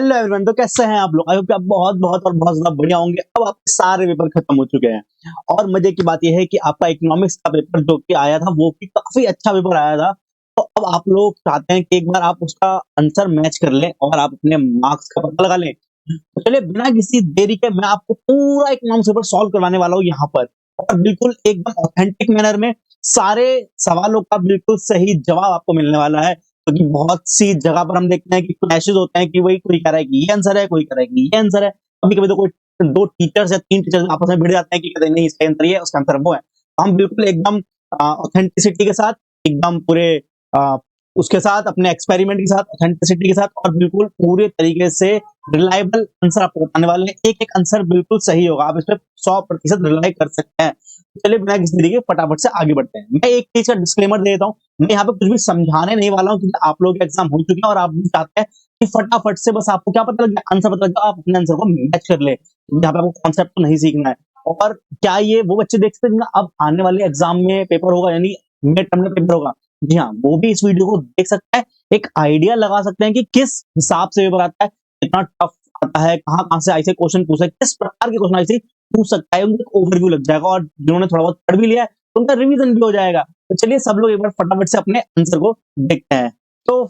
Hello everyone, तो कैसे हैं आप लोग? आई होप कि आप बहुत बहुत और बहुत ज्यादा बढ़िया होंगे। अब आपके सारे पेपर खत्म हो चुके हैं और मजे की बात यह है कि आपका इकोनॉमिक्स का पेपर जो कि आया था वो भी काफी अच्छा पेपर आया था। तो अब आप लोग चाहते हैं कि एक बार आप उसका आंसर मैच कर लें और आप अपने मार्क्स का पता लगा लें। तो चलिए बिना किसी देरी के मैं आपको पूरा इकोनॉमिक्स पेपर सॉल्व करवाने वाला हूँ यहाँ पर, और बिल्कुल एकदम ऑथेंटिक मैनर में सारे सवालों का बिल्कुल सही जवाब आपको मिलने वाला है। क्योंकि बहुत सी जगह पर हम देखते हैं कि क्लैशेस होते हैं कि वही कोई कह रहा है कि ये आंसर है, कोई कह रहा है कि ये आंसर है। कभी-कभी तो कोई 2 टीचर्स या 3 टीचर्स आपस में भिड़ जाते हैं कि कहते हैं नहीं इसका आंसर ये है, उसका आंसर वो है। हम बिल्कुल एकदम ऑथेंटिसिटी के साथ एकदम पूरे अ, उसके साथ अपने एक्सपेरिमेंट के साथ ऑथेंटिसिटी के साथ और बिल्कुल पूरे तरीके से रिलायबल आंसर आपको बताने वाले हैं। एक-एक आंसर बिल्कुल सही होगा। आप इस पे 100% रिलाई कर सकते हैं। चलिए बिना किसी देरी के फटाफट से आगे बढ़ते हैं। मैं एक चीज़ का डिस्क्लेमर दे देता हूँ। मैं यहाँ पे कुछ भी समझाने नहीं वाला हूँ क्योंकि आप लोगों के एग्जाम हो चुके हैं और आप भी चाहते हैं कि फटाफट से बस आपको क्या पता लग जाए, आंसर पता लग जाए, आप अपने आंसर को मैच कर ले। यहाँ पे आपको कॉन्सेप्ट तो नहीं सीखना है। और क्या ये वो बच्चे देख सकते हैं जिनका अब आने वाले एग्जाम में पेपर होगा, यानी मिड टर्म में पेपर होगा? जी हाँ, वो भी इस वीडियो को देख सकता है, एक आइडिया लगा सकते हैं कि किस हिसाब से पेपर आता है, कितना टफ आता है, कहाँ-कहाँ से ऐसे क्वेश्चन पूछे, किस प्रकार के क्वेश्चन ऐसे पूछ सकता है, उनको ओवरव्यू लग जाएगा और जिन्होंने थोड़ा बहुत पढ़ भी लिया है, तो उनका रिवीजन भी हो जाएगा। तो चलिए सब लोग एक बार फटाफट से अपने आंसर को देखते हैं। तो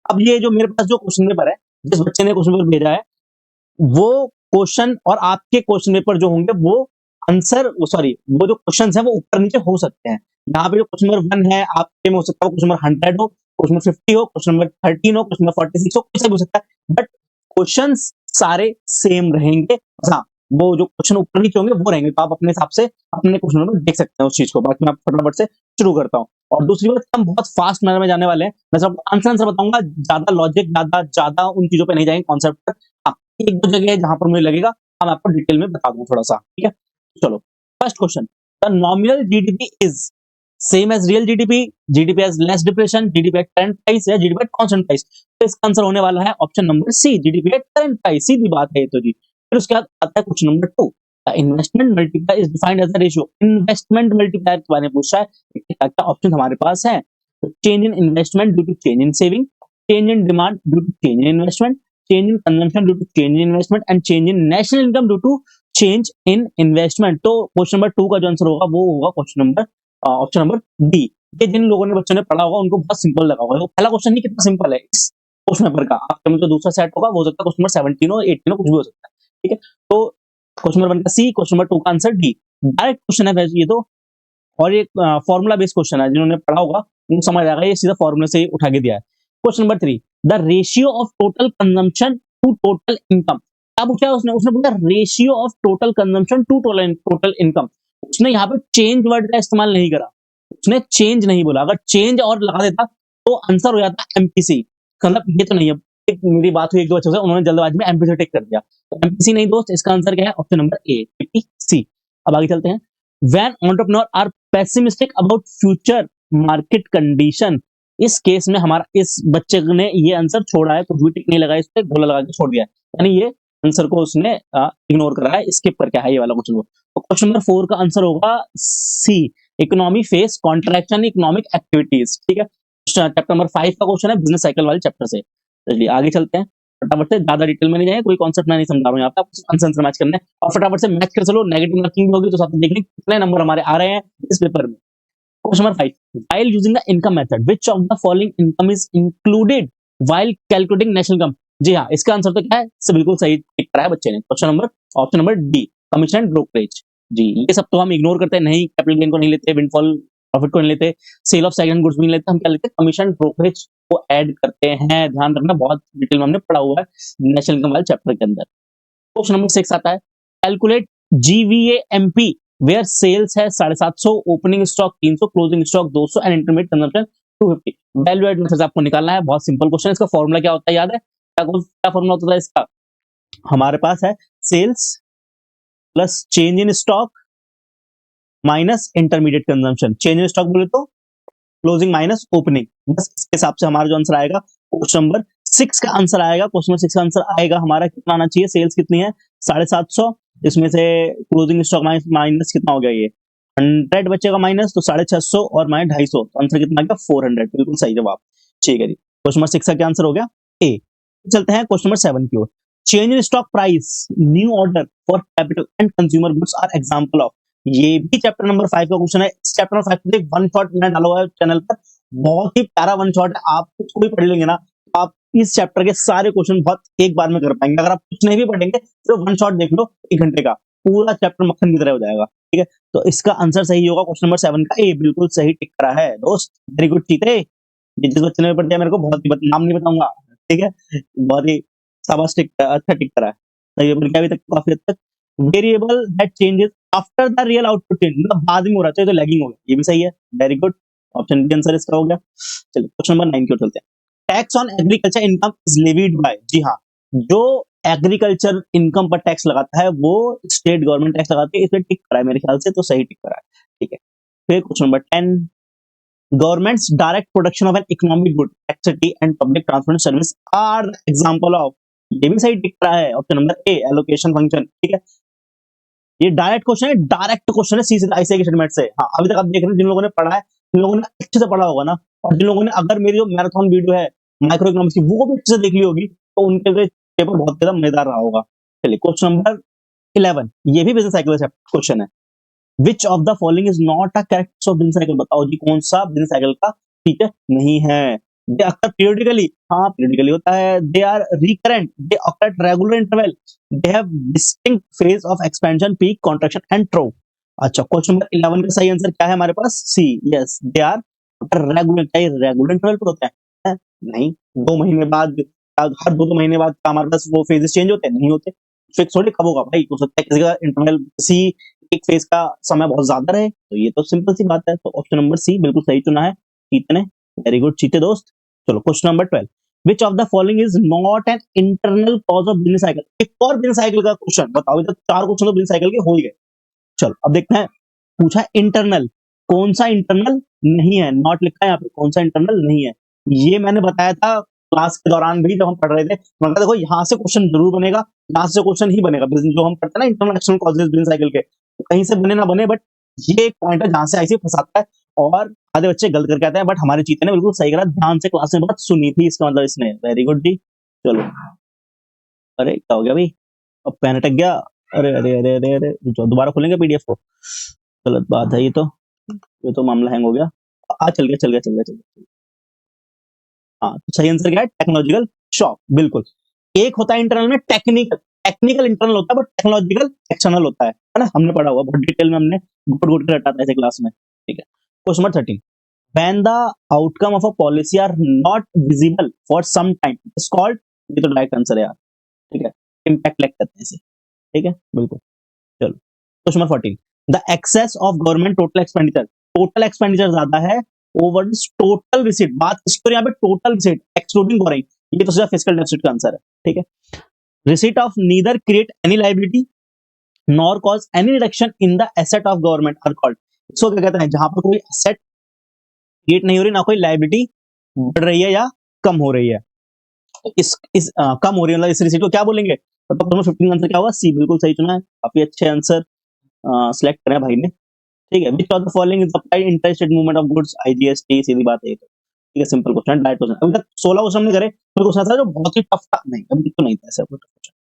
अब ये जो मेरे पास जो क्वेश्चन पेपर है, जिस बच्चे ने क्वेश्चन पेपर भेजा है, वो क्वेश्चन और आपके क्वेश्चन पेपर जो होंगे वो आंसर वो सॉरी वो जो क्वेश्चंस हैं वो ऊपर नीचे हो सकते हैं। यहाँ पे जो क्वेश्चन नंबर 1 है आपके में हो सकता है क्वेश्चन नंबर 100 हो, क्वेश्चन नंबर 50 हो, क्वेश्चन नंबर 13 हो, क्वेश्चन नंबर 46 हो, कुछ भी हो सकता है। बट क्वेश्चंस सारे सेम रहेंगे। हाँ, वो जो क्वेश्चन ऊपर नीचे होंगे वो रहेंगे। तो आप अपने हिसाब से अपने क्वेश्चन नंबर देख सकते हैं उस चीज को। बाकी मैं फटाफट से शुरू करता हूँ। और दूसरी बात, हम बहुत फास्ट मैनर में जाने वाले हैं। मैं सब आंसर बताऊंगा, ज्यादा लॉजिक ज्यादा ज्यादा उन चीजों पे नहीं जाएंगे, कॉन्सेप्ट पर। हाँ, एक दो जगह है जहां पर मुझे लगेगा मैं आपको डिटेल में बता दूं थोड़ा सा, ठीक है? चलो, first question, the nominal GDP is same as real GDP, GDP as less depression, GDP at current price या जीडीपी एट कांस्टेंट प्राइस। तो इसका आंसर होने वाला है option number C, GDP at current price. सीधी बात है ये तो जी। फिर उसके बाद आता है question number 2, the investment multiply is defined as a ratio. Investment multiplier के बारे में पूछा है। क्या क्या ऑप्शन हमारे पास है? Change in investment due to change in saving, change in demand due to change in investment, change in consumption due to change in investment and change in national income due to change in investment। तो question number 2 का जो answer होगा वो होगा question number option number D. ये जिन लोगों ने बच्चों ने पढ़ा होगा उनको बहुत सिंपल लगा होगा। पहला क्वेश्चन ही कितना सिंपल है इस क्वेश्चन पेपर का। आपके में जो दूसरा सेट होगा वो हो सकता है क्वेश्चन नंबर 17 हो, 18 हो, कुछ भी हो सकता है, ठीक है? तो क्वेश्चन नंबर 1 का सी, क्वेश्चन नंबर 2 का आंसर डी। डायरेक्ट क्वेश्चन है वैसे ये तो, और ये फॉर्मूला बेस्ड क्वेश्चन है। जिन्होंने पढ़ा होगा उनको समझ आएगा, ये सीधा फॉर्मूला से ही उठा के दिया है। Question number 3, the ratio of total consumption to total income. अब क्या उसने उसने बोला ratio of total consumption to total income. उसने यहाँ पे चेंज वर्ड का इस्तेमाल नहीं करा, उसने चेंज नहीं बोला। अगर चेंज और लगा देता तो आंसर हो जाता एमपीसी। मतलब ये तो नहीं है। मेरी बात हुई एक दो बच्चों से, उन्होंने जल्दबाजी में एमपीसी टिक कर दिया। तो एमपीसी नहीं दोस्त, इसका आंसर क्या है? ऑप्शन नंबर ए, सी। अब आगे चलते हैं। When entrepreneur are pessimistic about future market condition, इस केस में हमारा इस बच्चे ने ये आंसर छोड़ा है, कुछ भी टिक नहीं लगाया, इस पे गोला लगा के छोड़ दिया है। यानी ये आंसर को उसने इग्नोर करा है, स्किप करके है ये वाला क्वेश्चन को। तो क्वेश्चन नंबर 4 का आंसर होगा C, economy face contraction economic activities, ठीक है? चैप्टर नंबर 5 का क्वेश्चन है, बिजनेस साइकिल वाले चैप्टर से। चलिए आगे चलते हैं फटाफट से, ज्यादा डिटेल में नहीं जाए, कोई कॉन्सेप्ट मैं नहीं समझा रहा हूँ यहाँ पे, आपको आंसर मैच करना है और फटाफट से मैच कर चलो। नेगेटिव मार्किंग होगी तो साथ में देख लें कितने नंबर हमारे आ रहे हैं इस पेपर में। Question number 5, while using the income method which of the following income is included while calculating national income। जी हाँ, इसका आंसर तो क्या है? इससे बिल्कुल सही टिक करा है बच्चे ने। Question number option number D, commission and brokerage. जी, ये सब तो हम इग्नोर करते हैं, नहीं कैपिटल गेन को नहीं लेते, विंडफॉल प्रॉफिट को नहीं लेते, सेल ऑफ सेकंड गुड्स भी नहीं लेते। हम क्या लेते हैं? कमीशन ब्रोकरेज को ऐड करते हैं। ध्यान रखना, बहुत डिटेल में हमने पढ़ा हुआ है नेशनल इनकम वाले चैप्टर के अंदर। क्वेश्चन नंबर 6 आता है, कैलकुलेट जीवीएएमपी वेयर सेल्स है 750, opening stock 300, closing stock 200 and intermediate consumption 250। Value add method आपको निकालना है। बहुत सिंपल क्वेश्चन है। इसका फॉर्मूला क्या होता है याद है? क्या फॉर्मूला होता है इसका? हमारे पास है sales plus change in stock minus intermediate consumption. Change in stock बोले तो क्लोजिंग माइनस ओपनिंग। बस इसके हिसाब से हमारा जो आंसर आएगा क्वेश्चन नंबर 6 का आंसर आएगा। क्वेश्चन नंबर 6 का आंसर आएगा हमारा कितना आना चाहिए? सेल्स कितनी है? 750, इसमें से क्लोजिंग स्टॉक माइनस कितना हो गया? ये 100 बचेगा माइनस, तो 650 और माइनस 250, तो आंसर कितना आ गया? 400। बिल्कुल सही जवाब, ठीक है जी। क्वेश्चन नंबर 6 का क्या आंसर हो गया? ए। चलते हैं क्वेश्चन नंबर 7 की ओर। Change in stock price, new order for capital and consumer goods are example of. ये भी चैप्टर नंबर 5 का क्वेश्चन है। इस चैप्टर नंबर 5 में वन शॉट मैंने डाला हुआ है चैनल पर, बहुत ही प्यारा वन शॉट है। आप इसको भी पढ़ लेंगे ना, तो आप इस चैप्टर के सारे क्वेश्चन बहुत एक बार में कर पाएंगे। अगर आप कुछ नहीं भी पढ़ेंगे, सिर्फ वन शॉट देख लो 1 घंटे का, पूरा चैप्टर मक्खन की तरह हो जाएगा। ठीक है, तो इसका आंसर सही होगा क्वेश्चन नंबर 7 का ए, बिल्कुल सही टिक करा है दोस्त। वेरी गुड चीते। ये जिस बच्चे ने पेपर दिया मेरे को, बहुत ही नाम नहीं बताऊंगा, ठीक है, बहुत ही शाबाश, टिक अच्छा टिक करा है। सही पेपर क्या अभी तक काफी हद तक। Variable that changes after the real output change, मतलब बाद में हो रहा है तो लैगिंग हो गया, ये भी सही है। Very good, option B answer इसका हो गया। चलिए क्वेश्चन नंबर 9 की ओर चलते हैं। Tax on agriculture income is levied by, जी हाँ, जो एग्रीकल्चर इनकम पर टैक्स लगाता है वो स्टेट गवर्नमेंट टैक्स लगाती है। इसमें टिक करा है मेरे ख्याल से, तो सही टिक करा है। ठीक है, फिर question number 10, government's direct production of an economic good, electricity and public transport service are example of, ये भी सही टिक रहा है। Option number A, allocation function. ठीक है, ये डायरेक्ट क्वेश्चन है, डायरेक्ट क्वेश्चन है सीधे आईसीआई के स्टेटमेंट से। हाँ, अभी तक आप देख रहे हैं, जिन लोगों ने पढ़ा है, जिन लोगों ने अच्छे से पढ़ा होगा ना, और जिन लोगों ने अगर मेरी जो मैराथन वीडियो है माइक्रो इकोनॉमिक्स की वो भी अच्छे से देख ली होगी, तो उनके लिए पेपर बहुत ज्यादा मजेदार रहा होगा। चलिए क्वेश्चन नंबर 11, ये भी बिजनेस साइकिल का क्वेश्चन है। Which of the following is not a character of business cycle, बताओ जी कौन सा बिजनेस साइकिल का फीचर नहीं है। दे अकर पीरियडिकली, हाँ पीरियडिकली होता है। They are recurrent, they occur at regular interval, they have distinct phase of expansion, peak, contraction and trough. अच्छा, क्वेश्चन नंबर 11 का सही आंसर क्या है हमारे पास? सी, यस, दे आर रेगुलर। क्या रेगुलर इंटरवल पर होता है? नहीं, 2 महीने बाद, हर 2 महीने बाद हमारे पास वो फेजेस चेंज होते हैं? नहीं होते। फिक्स थोड़ी कब होगा भाई, हो सकता है किसी का इंटरवल, किसी एक फेज का समय बहुत ज्यादा रहे, तो ये तो सिंपल सी बात है। तो ऑप्शन नंबर सी बिल्कुल सही चुना है चीते ने। वेरी गुड चीते दोस्त। चलो question number 12, which of the following is not an internal cause of business cycle. एक और बिजनेस साइकिल का क्वेश्चन बताओ, इधर 4 क्वेश्चन तो बिजनेस साइकिल के हो ही गए। चलो अब देखते हैं, पूछा इंटरनल, कौन सा इंटरनल नहीं है, नॉट लिखा है यहाँ पे, कौन सा इंटरनल नहीं है। ये मैंने बताया था क्लास के दौरान भी, जब हम पढ़ रहे थे। मतलब देखो, यहाँ से क्वेश्चन जरूर बनेगा, यहाँ से क्वेश्चन ही बनेगा, जो हम पढ़ते हैं ना internal external causes business cycle के, कहीं से बने ना बने, बट ये एक पॉइंट है जहां से ऐसे फंसाता है, और आधे बच्चे गलत करके आते हैं, बट हमारे चीते ने बिल्कुल सही करा, ध्यान से क्लास में बात सुनी थी, इसका मतलब इसने। वेरी गुड जी। चलो, अरे क्या हो गया भाई, अब पेन अटक गया। अरे अरे अरे अरे अरे, जो दोबारा खोलेंगे पीडीएफ को, गलत बात है ये तो मामला हैंग हो गया। चल गया चल गया चल गया चल गया। हाँ, तो सही आंसर क्या है? टेक्नोलॉजिकल शॉक, बिल्कुल। एक होता है इंटरनल में टेक्निकल, टेक्निकल इंटरनल होता है, बट टेक्नोलॉजिकल एक्सटर्नल होता है ना, हमने पढ़ा हुआ बहुत डिटेल में, हमने घुट घुट के रटा था ऐसे क्लास में। ठीक है, question number 13, when the outcome of a policy are not visible for some time is called, ये तो डायरेक्ट आंसर है यार। ठीक है, इम्पैक्ट लैग करते हैं इसे। ठीक है, बिल्कुल। चलो question number 14, the excess of government total expenditure, total expenditure ज्यादा है ओवर दिस टोटल रिसीट, बात इसको यहाँ पे टोटल रिसीट एक्सक्लूडिंग बोरिंग, ये तो सीधा फिस्कल डेफिसिट का आंसर है। ठीक है, receipt of neither create any liability nor cause any reduction in the asset of government are called. इसको क्या कहते हैं? जहां पर कोई एसेट क्रिएट नहीं हो रही, ना कोई लायबिलिटी बढ़ रही है या कम हो रही है, तो कम हो रही है, मतलब इस रिसीट को क्या बोलेंगे? तो 15 आंसर क्या होगा? सी, बिल्कुल सही चुना है, काफी अच्छे आंसर सिलेक्ट करें भाई ने। ठीक है, which of the following is applied interstate movement of goods, IGST, सीधी बात है ये तो। ठीक है, सिंपल क्वेश्चन, डायरेक्ट क्वेश्चन। अभी तक 16 क्वेश्चन हमने करे, कोई क्वेश्चन था जो बहुत ही टफ था? नहीं, अभी तो नहीं था ऐसा कोई question.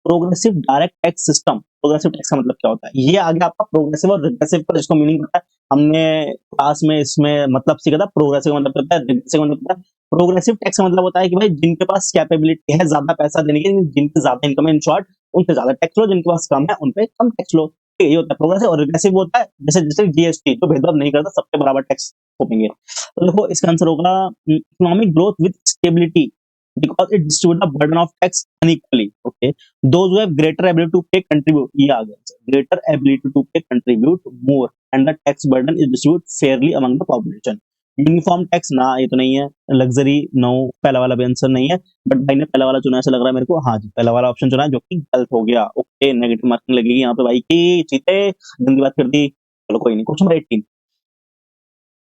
Progressive direct tax system, progressive tax का मतलब क्या होता है? ये आगे आपका प्रोग्रेसिव और रिग्रेसिव का इसको मीनिंग पता है, हमने क्लास में इसमें मतलब सीखा था। प्रोग्रेसिव का मतलब होता है, रिग्रेसिव का मतलब होता है। प्रोग्रेसिव टैक्स का मतलब होता है कि भाई जिनके पास कैपेबिलिटी है ज्यादा पैसा देने की, जिनकी ज्यादा इनकम है, इन शॉर्ट उनसे ज्यादा टैक्स लो, जिनके पास कम है उन पे कम टैक्स लो। ये होता है प्रोग्रेसिव। और रिग्रेसिव होता है जैसे जैसे जीएसटी, जो भेदभाव नहीं करता, सबके बराबर टैक्स होंगे। तो देखो इसका आंसर होगा economic growth with stability, because it distribute the burden of tax unequally. Okay, those who have greater ability to pay contribute, ये आ गया, greater ability to pay contribute more and the tax burden is distributed fairly among the population. Uniform tax ना, ये तो नहीं है। Luxury no, पहला वाला भी आंसर नहीं है, बट भाई ने पहला वाला चुना ऐसा लग रहा है मेरे को। हाँ जी, पहला वाला ऑप्शन चुना है, जो कि गलत हो गया। ओके, नेगेटिव मार्किंग लगेगी यहाँ पे भाई की, चीते गंदी बात कर दी। चलो कोई नहीं, question number 18,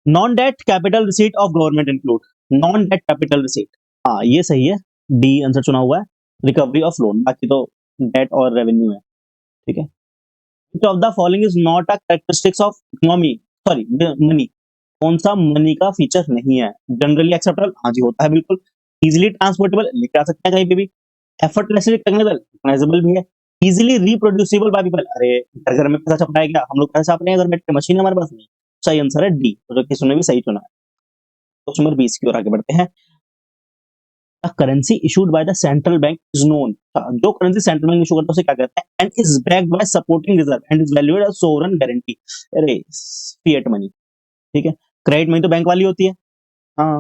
non debt capital receipt of government include, non debt capital receipt, हाँ ये सही है, डी आंसर चुना हुआ है, रिकवरी ऑफ लोन, बाकी तो डेट और रेवेन्यू है। ठीक है, which of the following is not a characteristics of economy, sorry money, कौन सा मनी का फीचर नहीं है? जनरली एक्सेप्टेबल, हाँ जी होता है बिल्कुल। इजीली ट्रांसपोर्टेबल, लेके आ सकते हैं कहीं पे भी। एफर्टलेसली रिकॉग्नाइजेबल भी है। इजीली रिप्रोड्यूसिबल बाय पीपल, अरे घर घर में पैसा छप रहा है क्या, हम लोग पैसा छाप रहे हैं घर बैठ के, मशीन हमारे पास नहीं। सही आंसर है डी, तो जो किसी ने भी सही चुना है। क्वेश्चन नंबर 20 की ओर आगे बढ़ते हैं। A currency issued by the central bank is known, जो करेंसी सेंट्रल बैंक इशू करता है उसे क्या कहते हैं, and is backed by supporting reserve and is valued as sovereign guarantee. अरे फिएट मनी, ठीक है। क्रेडिट मनी तो बैंक वाली होती है, हाँ।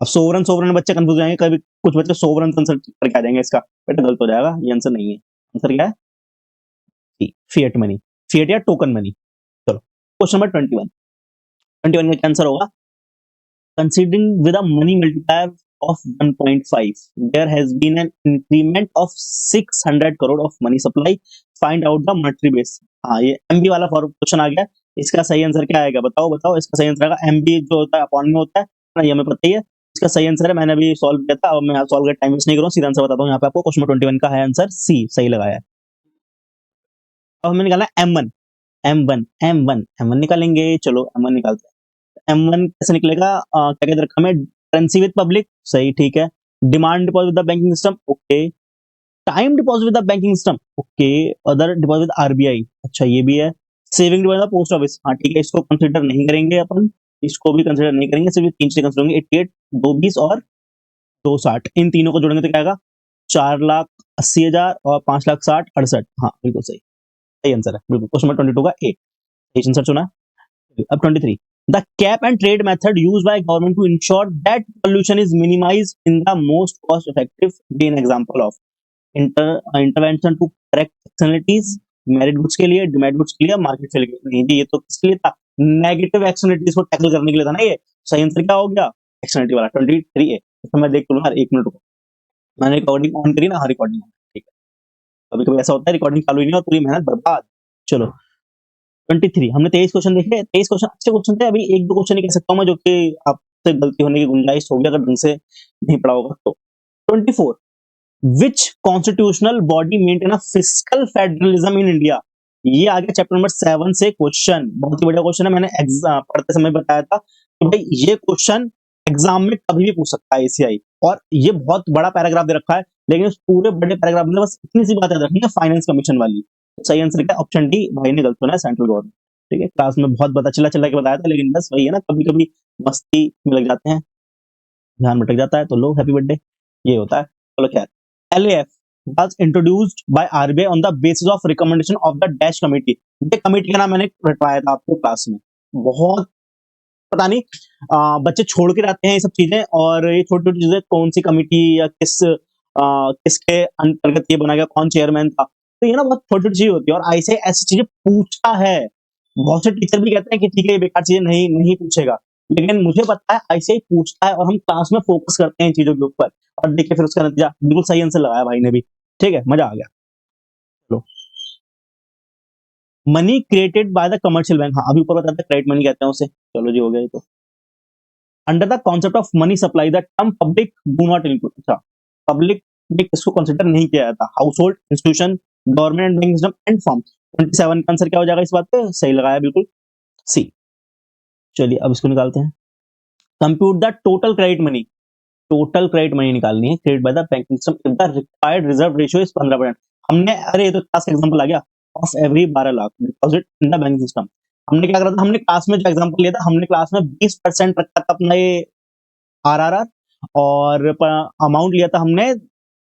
अब सोवरेन सोवरेन बच्चे कंफ्यूज हो जाएंगे, कभी कुछ बच्चे सोवरेन आंसर करके आ जाएंगे, इसका बेटा गलत हो जाएगा, ये आंसर नहीं है। आंसर क्या है, फिएट मनी, फिएट या टोकन मनी। चलो क्वेश्चन नंबर 21, 21 का आंसर होगा, considering with a money multiplier of 1.5, there has been an increment of 600 crore of money supply, find out the monetary base। हाँ, ये एमबी वाला question आ गया। इसका सही आंसर क्या आएगा, बताओ बताओ। इसका सही आंसर आएगा, एमबी जो होता है अपॉन में होता है ना, ये हमें पता ही है। इसका सही आंसर है, मैंने अभी सॉल्व किया था, अब मैं सॉल्व कर टाइम वेस्ट नहीं करूँ, सीधा आंसर बताता हूँ यहाँ पे आपको। क्वेश्चन 21 का है आंसर सी, सही लगाया है। अब हमें निकालना है M1, M1 निकालेंगे। चलो M1 निकालते हैं। M1 कैसे निकलेगा, क्या कहते रखा हमें, करेंसी विद पब्लिक, सही, ठीक है। Demand deposit with the banking system, okay. Time deposit with the banking system, okay. Other deposit with RBI, अच्छा ये भी है। सेविंग डिपॉजिट पोस्ट ऑफिस, हाँ ठीक है, इसको कंसीडर नहीं करेंगे अपन, इसको भी कंसीडर नहीं करेंगे, सिर्फ तीन चीजें कंसीडर होंगे, 88, 220 और 260। इन तीनों को जोड़ेंगे तो क्या आएगा, 4,80,000 और 5,60,68, हाँ बिल्कुल सही, सही आंसर है बिल्कुल। क्वेश्चन नंबर 22 का ए, सही आंसर चुना। अब 23, the cap and trade method used by government to ensure that pollution is minimized in the most cost effective way, an example of intervention to correct externalities, merit goods के लिए, demerit goods के लिए, market failure के लिए। नहीं जी, ये तो किसके लिए था, नेगेटिव एक्सटर्नलिटीज को टैकल करने के लिए था ना ये। सही आंसर क्या हो गया, एक्सटर्नलिटी वाला 23 ए। तो मैं देख लूँ यार, एक मिनट रुको, मैंने रिकॉर्डिंग ऑन करी ना, हाँ रिकॉर्डिंग, ठीक है। कभी कभी ऐसा होता है, रिकॉर्डिंग चालू ही नहीं और पूरी मेहनत बर्बाद। चलो 23, हमने 23 क्वेश्चन देखे, 23 क्वेश्चन अच्छे क्वेश्चन थे। अभी एक दो क्वेश्चन ही कह सकता हूँ मैं, जो कि आपसे गलती होने की गुंजाइश होगी अगर ढंग से नहीं पढ़ा होगा तो। 24, which constitutional body maintain a fiscal federalism in India. ये आ गया चैप्टर नंबर 7 से क्वेश्चन, बहुत ही बढ़िया क्वेश्चन है। मैंने पढ़ते समय बताया था कि भाई ये क्वेश्चन एग्जाम में कभी भी पूछ सकता है एसीआई, और ये बहुत बड़ा पैराग्राफ दे रखा है, लेकिन उस पूरे बड़े पैराग्राफ में बस इतनी सी बात याद रखनी है, फाइनेंस कमीशन वाली। सही आंसर क्या, ऑप्शन डी, भाई ने गलत सुना है, सेंट्रल गवर्नमेंट। ठीक है, क्लास में बहुत बता चिल्ला चिल्ला के बताया था, लेकिन बस वही है ना, कभी कभी मस्ती में लग जाते हैं, ध्यान भटक जाता है, तो लो हैप्पी बर्थडे, ये होता है। चलो खैर, LAF was introduced by RBI on the basis of recommendation of the Dash Committee। ये कमेटी का नाम मैंने रटवाया था आपको क्लास में, बहुत पता नहीं बच्चे छोड़ के रहते हैं ये सब चीजें, और ये छोटी छोटी चीजें कौन सी कमेटी या किसके अंतर्गत ये बना गया, कौन चेयरमैन था, तो ये ना बहुत छोटी छोटी चीज होती है, और ऐसे ऐसी चीजें पूछता है। बहुत से टीचर भी कहते हैं कि ठीक है ये बेकार चीजें नहीं नहीं पूछेगा, लेकिन मुझे पता है ऐसे ही पूछता है, और हम क्लास में फोकस करते हैं इन चीजों के ऊपर, और देखिए फिर उसका नतीजा बिल्कुल सही आंसर लगाया भाई ने भी। ठीक है, मजा आ गया। चलो, money created by the commercial bank, हाँ अभी ऊपर बताया था क्रेडिट मनी कहते हैं उसे। चलो जी, हो गया ये तो। Under the concept of money supply the term public do not include, अच्छा पब्लिक ने इसको कंसिडर नहीं किया जाता, house hold, institution, government banking system and firm. 27 का आंसर क्या हो जाएगा इस बात पे, सही लगाया बिल्कुल, सी। चलिए अब इसको निकालते हैं। Compute the total credit money, total credit money निकालनी है credit by the banking system if the required reserve ratio is 15%। हमने, अरे ये तो क्लास का एग्जांपल आ गया, of every 12 lakh deposit in the banking system. हमने क्या करा था, हमने क्लास में जो एग्जांपल लिया था, हमने क्लास में 20% रखा था अपना ये आरआरआर, और अमाउंट लिया था हमने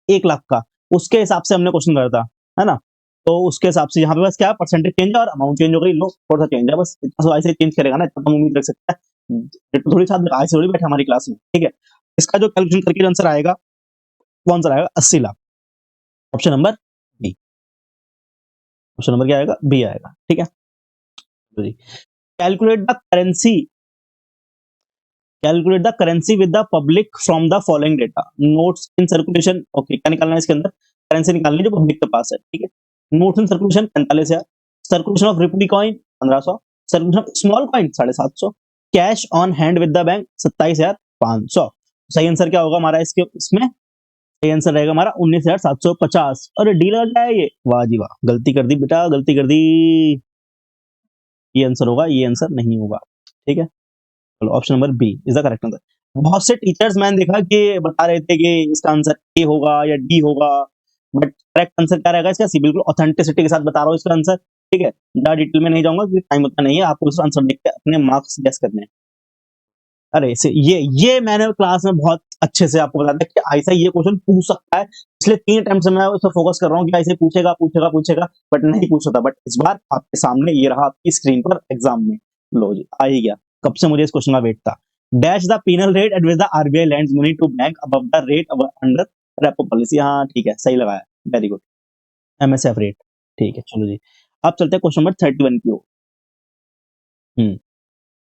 1 लाख का, उसके हिसाब से हमने क्वेश्चन करा था, है ना। तो उसके हिसाब से यहाँ पे बस क्या परसेंटेज चेंज है और अमाउंट चेंज हो गई, लो थोड़ा सा चेंज है बस, इतना सा ऐसे चेंज करेगा ना, इतना तो उम्मीद रख सकता है, थोड़ी साथ ऐसे थोड़ी बैठे हमारी क्लास में। ठीक है, इसका जो कैलकुलेशन करके जो आंसर आएगा, वो आंसर आएगा 80 lakh. Option number B, option number क्या आएगा, बी आएगा। ठीक है, calculate the currency, calculate the currency with the public from the following data, notes in circulation, okay क्या निकालना है इसके अंदर, करेंसी निकालनी है जो पब्लिक के पास है। ठीक है, notes in circulation 45,000, circulation of Republic coin 1500, circulation of small coin 750, cash on hand with the bank 27,500। सही आंसर क्या होगा हमारा इसके, इसमें सही आंसर रहेगा हमारा 19,750। अरे डी लगा है ये, वाह जी वाह, गलती कर दी बेटा, गलती कर दी, ये आंसर होगा, ये आंसर नहीं होगा। ठीक है, चलो option number B is the correct answer. बहुत से टीचर्स मैंने देखा कि बता रहे थे कि इसका आंसर ए होगा या डी होगा, बट करेक्ट आंसर क्या रहेगा इसका? सी। बिल्कुल ऑथेंटिसिटी के साथ बता रहा हूँ इसका आंसर, ठीक है? ज़्यादा डिटेल में नहीं जाऊँगा क्योंकि टाइम उतना नहीं है, आपको इसका आंसर देख के अपने मार्क्स गेस करने हैं। अरे इसे ये मैंने क्लास में बहुत अच्छे से आपको बताया था कि ऐसा ये क्वेश्चन पूछ सकता है, पिछले 3 अटेम्प्ट से मैं उस पे फोकस कर रहा हूँ कि ऐसे पूछेगा, पूछेगा, पूछेगा, बट नहीं पूछ सकता, बट इस बार आपके सामने ये रहा आपकी स्क्रीन पर एग्ज़ाम में। लो जी, आ ही गया। कब से मुझे इस क्वेश्चन का वेट था। Dash the penal rate at which the RBI lends money to bank above the rate under repo policy. हाँ, ठीक है, सही लगाया। Very good. MSF rate. ठीक है, चलो जी। अब चलते हैं क्वेश्चन नंबर 31 की ओर। हुँ,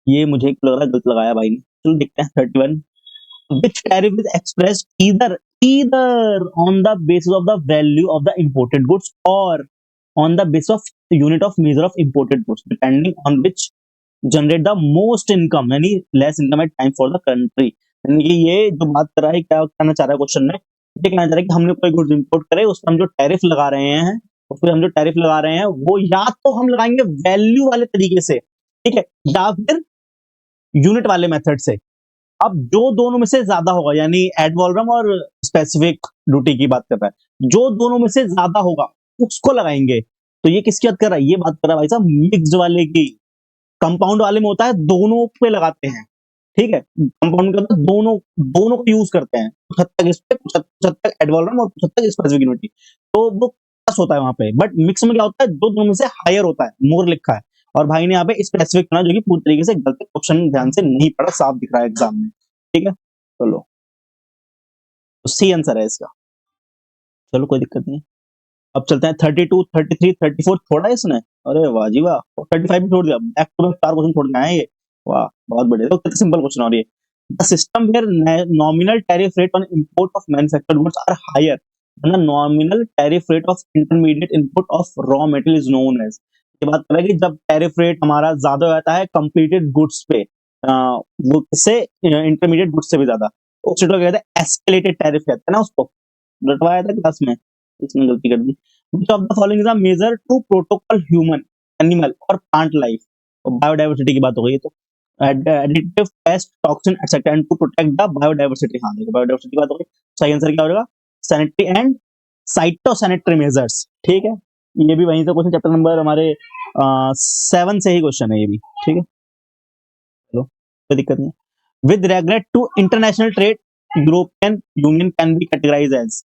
ये मुझे लग रहा है गलत लगाया भाई ने। चलो देखते हैं 31। Which tariff is expressed either on the basis of the value of the imported goods or on the basis of unit of measure of imported goods, depending on which generate the most income, यानी less income at time for the country। यानी कि ये जो बात कर रहा है, क्या कहना चाह रहा है क्वेश्चन में, ये कहना चाह रहा है कि हमने कोई गुड्स इंपोर्ट करे, उस पर हम जो टैरिफ लगा रहे हैं, वो या तो हम लगाएंगे वैल्यू वाले तरीके से, ठीक है, या फिर यूनिट वाले मेथड से। अब जो दोनों में से ज्यादा होगा, यानी एड वॉल्यूम और स्पेसिफिक ड्यूटी की बात कर रहा है, जो दोनों में से ज्यादा होगा उसको लगाएंगे। तो ये किसकी बात कर रहा है? ये बात कर रहा है भाई साहब मिक्स्ड वाले की। कंपाउंड वाले में होता है दोनों पे लगाते हैं, ठीक है? कंपाउंड का मतलब दोनों दोनों को यूज करते हैं, कुछ हद तक इस पे, कुछ हद तक एड वॉल्यूम और कुछ हद तक स्पेसिफिक यूनिटी। तो वो प्लस होता है वहां पे, बट मिक्स में क्या होता है, जो दोनों में से हायर होता है, मोर लिखा है। और भाई ने यहाँ पे स्पेसिफिक चुना, जो कि पूरी तरीके से गलत, क्वेश्चन ध्यान से नहीं पढ़ा, साफ दिख रहा है एग्जाम में, ठीक है? चलो, तो सी आंसर है इसका। चलो, कोई दिक्कत नहीं है। अब चलते हैं 32, 33, 34 छोड़ा है इसने। अरे वाह जी वाह, 35 भी छोड़ दिया, बैक टू बैक 4 क्वेश्चन छोड़ के आए हैं ये। वाह, बहुत बढ़िया। तो कितना सिंपल क्वेश्चन और ये, the system where nominal tariff rate on import of manufactured goods are higher than the nominal tariff rate of intermediate input of raw material is known as. ये बात कर रहा है कि जब टैरिफ रेट हमारा ज्यादा हो जाता है कंप्लीटेड गुड्स पे, वो किससे, इंटरमीडिएट गुड्स से भी ज्यादा, तो उस कहते हैं एस्केलेटेड टैरिफ कहते हैं ना उसको। रटवाया था क्लास में, इसने गलती कर दी। Which of the following is a measure to protocol human, animal और plant life? और बायोडाइवर्सिटी की बात हो गई है, तो additive pest toxin etc and to protect the biodiversity। हाँ, देखो बायोडाइवर्सिटी की बात हो गई, सही आंसर क्या होगा? सैनिटरी एंड साइटोसैनिटरी मेजर्स, ठीक है? ये भी वहीं से क्वेश्चन, चैप्टर नंबर हमारे 7 से ही क्वेश्चन है ये भी, ठीक है? चलो, कोई दिक्कत नहीं। With regulate to international trade, European Union can be categorize as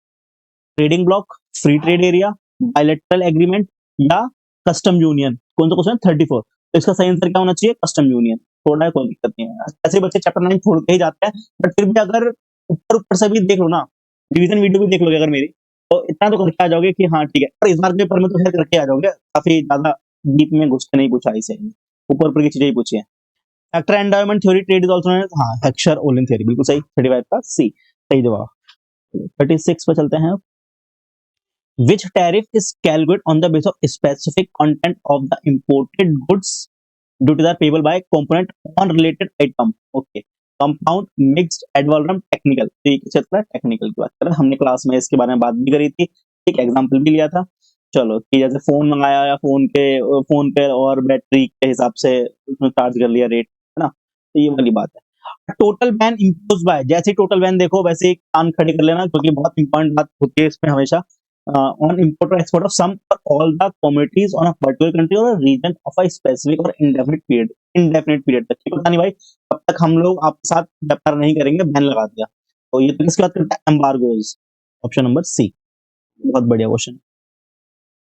trading block, free trade area, bilateral agreement या कस्टम यूनियन। कौन सा क्वेश्चन है? 34। तो इसका सही आंसर क्या होना चाहिए? Custom union. थोड़ा है, कोई दिक्कत नहीं है, ऐसे बच्चे चैप्टर 9 छोड़ के ही जाते हैं, बट फिर भी अगर ऊपर ऊपर से भी देख लो ना, रिवीजन वीडियो भी देख लोगे अगर मेरी, तो इतना तो करके आ जाओगे कि हाँ ठीक है। और इस बार के पेपर में तो खैर करके आ जाओगे, काफी ज्यादा डीप में घुस के नहीं पूछा इसे, ऊपर ऊपर की चीजें ही पूछी है। Factor endowment theory trade is also known as, हाँ, हेक्सचर ओलिन थ्योरी, बिल्कुल सही। 35 का सी सही जवाब। 36 पे चलते हैं। Which tariff is calculated on the basis of specific content of the imported goods duties are payable by component on related item? Okay, compound, mixed, ad valorem, technical। तो ये किस तरह टेक्निकल की बात कर रहे हैं, हमने क्लास में इसके बारे में बात भी करी थी, एक एग्जांपल भी लिया था। चलो, कि जैसे फोन मंगाया या फोन पे और बैटरी के हिसाब से उसमें चार्ज कर लिया रेट, है ना? तो ये वाली बात है। टोटल बैन इम्पोज बाय, जैसे टोटल बैन देखो वैसे ही कान खड़े कर लेना, क्योंकि बहुत इंपॉर्टेंट बात होती है इसमें हमेशा। On import or export of some or all the commodities on a particular country or a region of a specific or indefinite period, तक की पता नहीं भाई, तब तक हम लोग आपके साथ व्यापार नहीं करेंगे, बैन लगा दिया। तो ये तो किसकी बात करता है? एम्बार्गोज। ऑप्शन नंबर सी, बहुत बढ़िया question.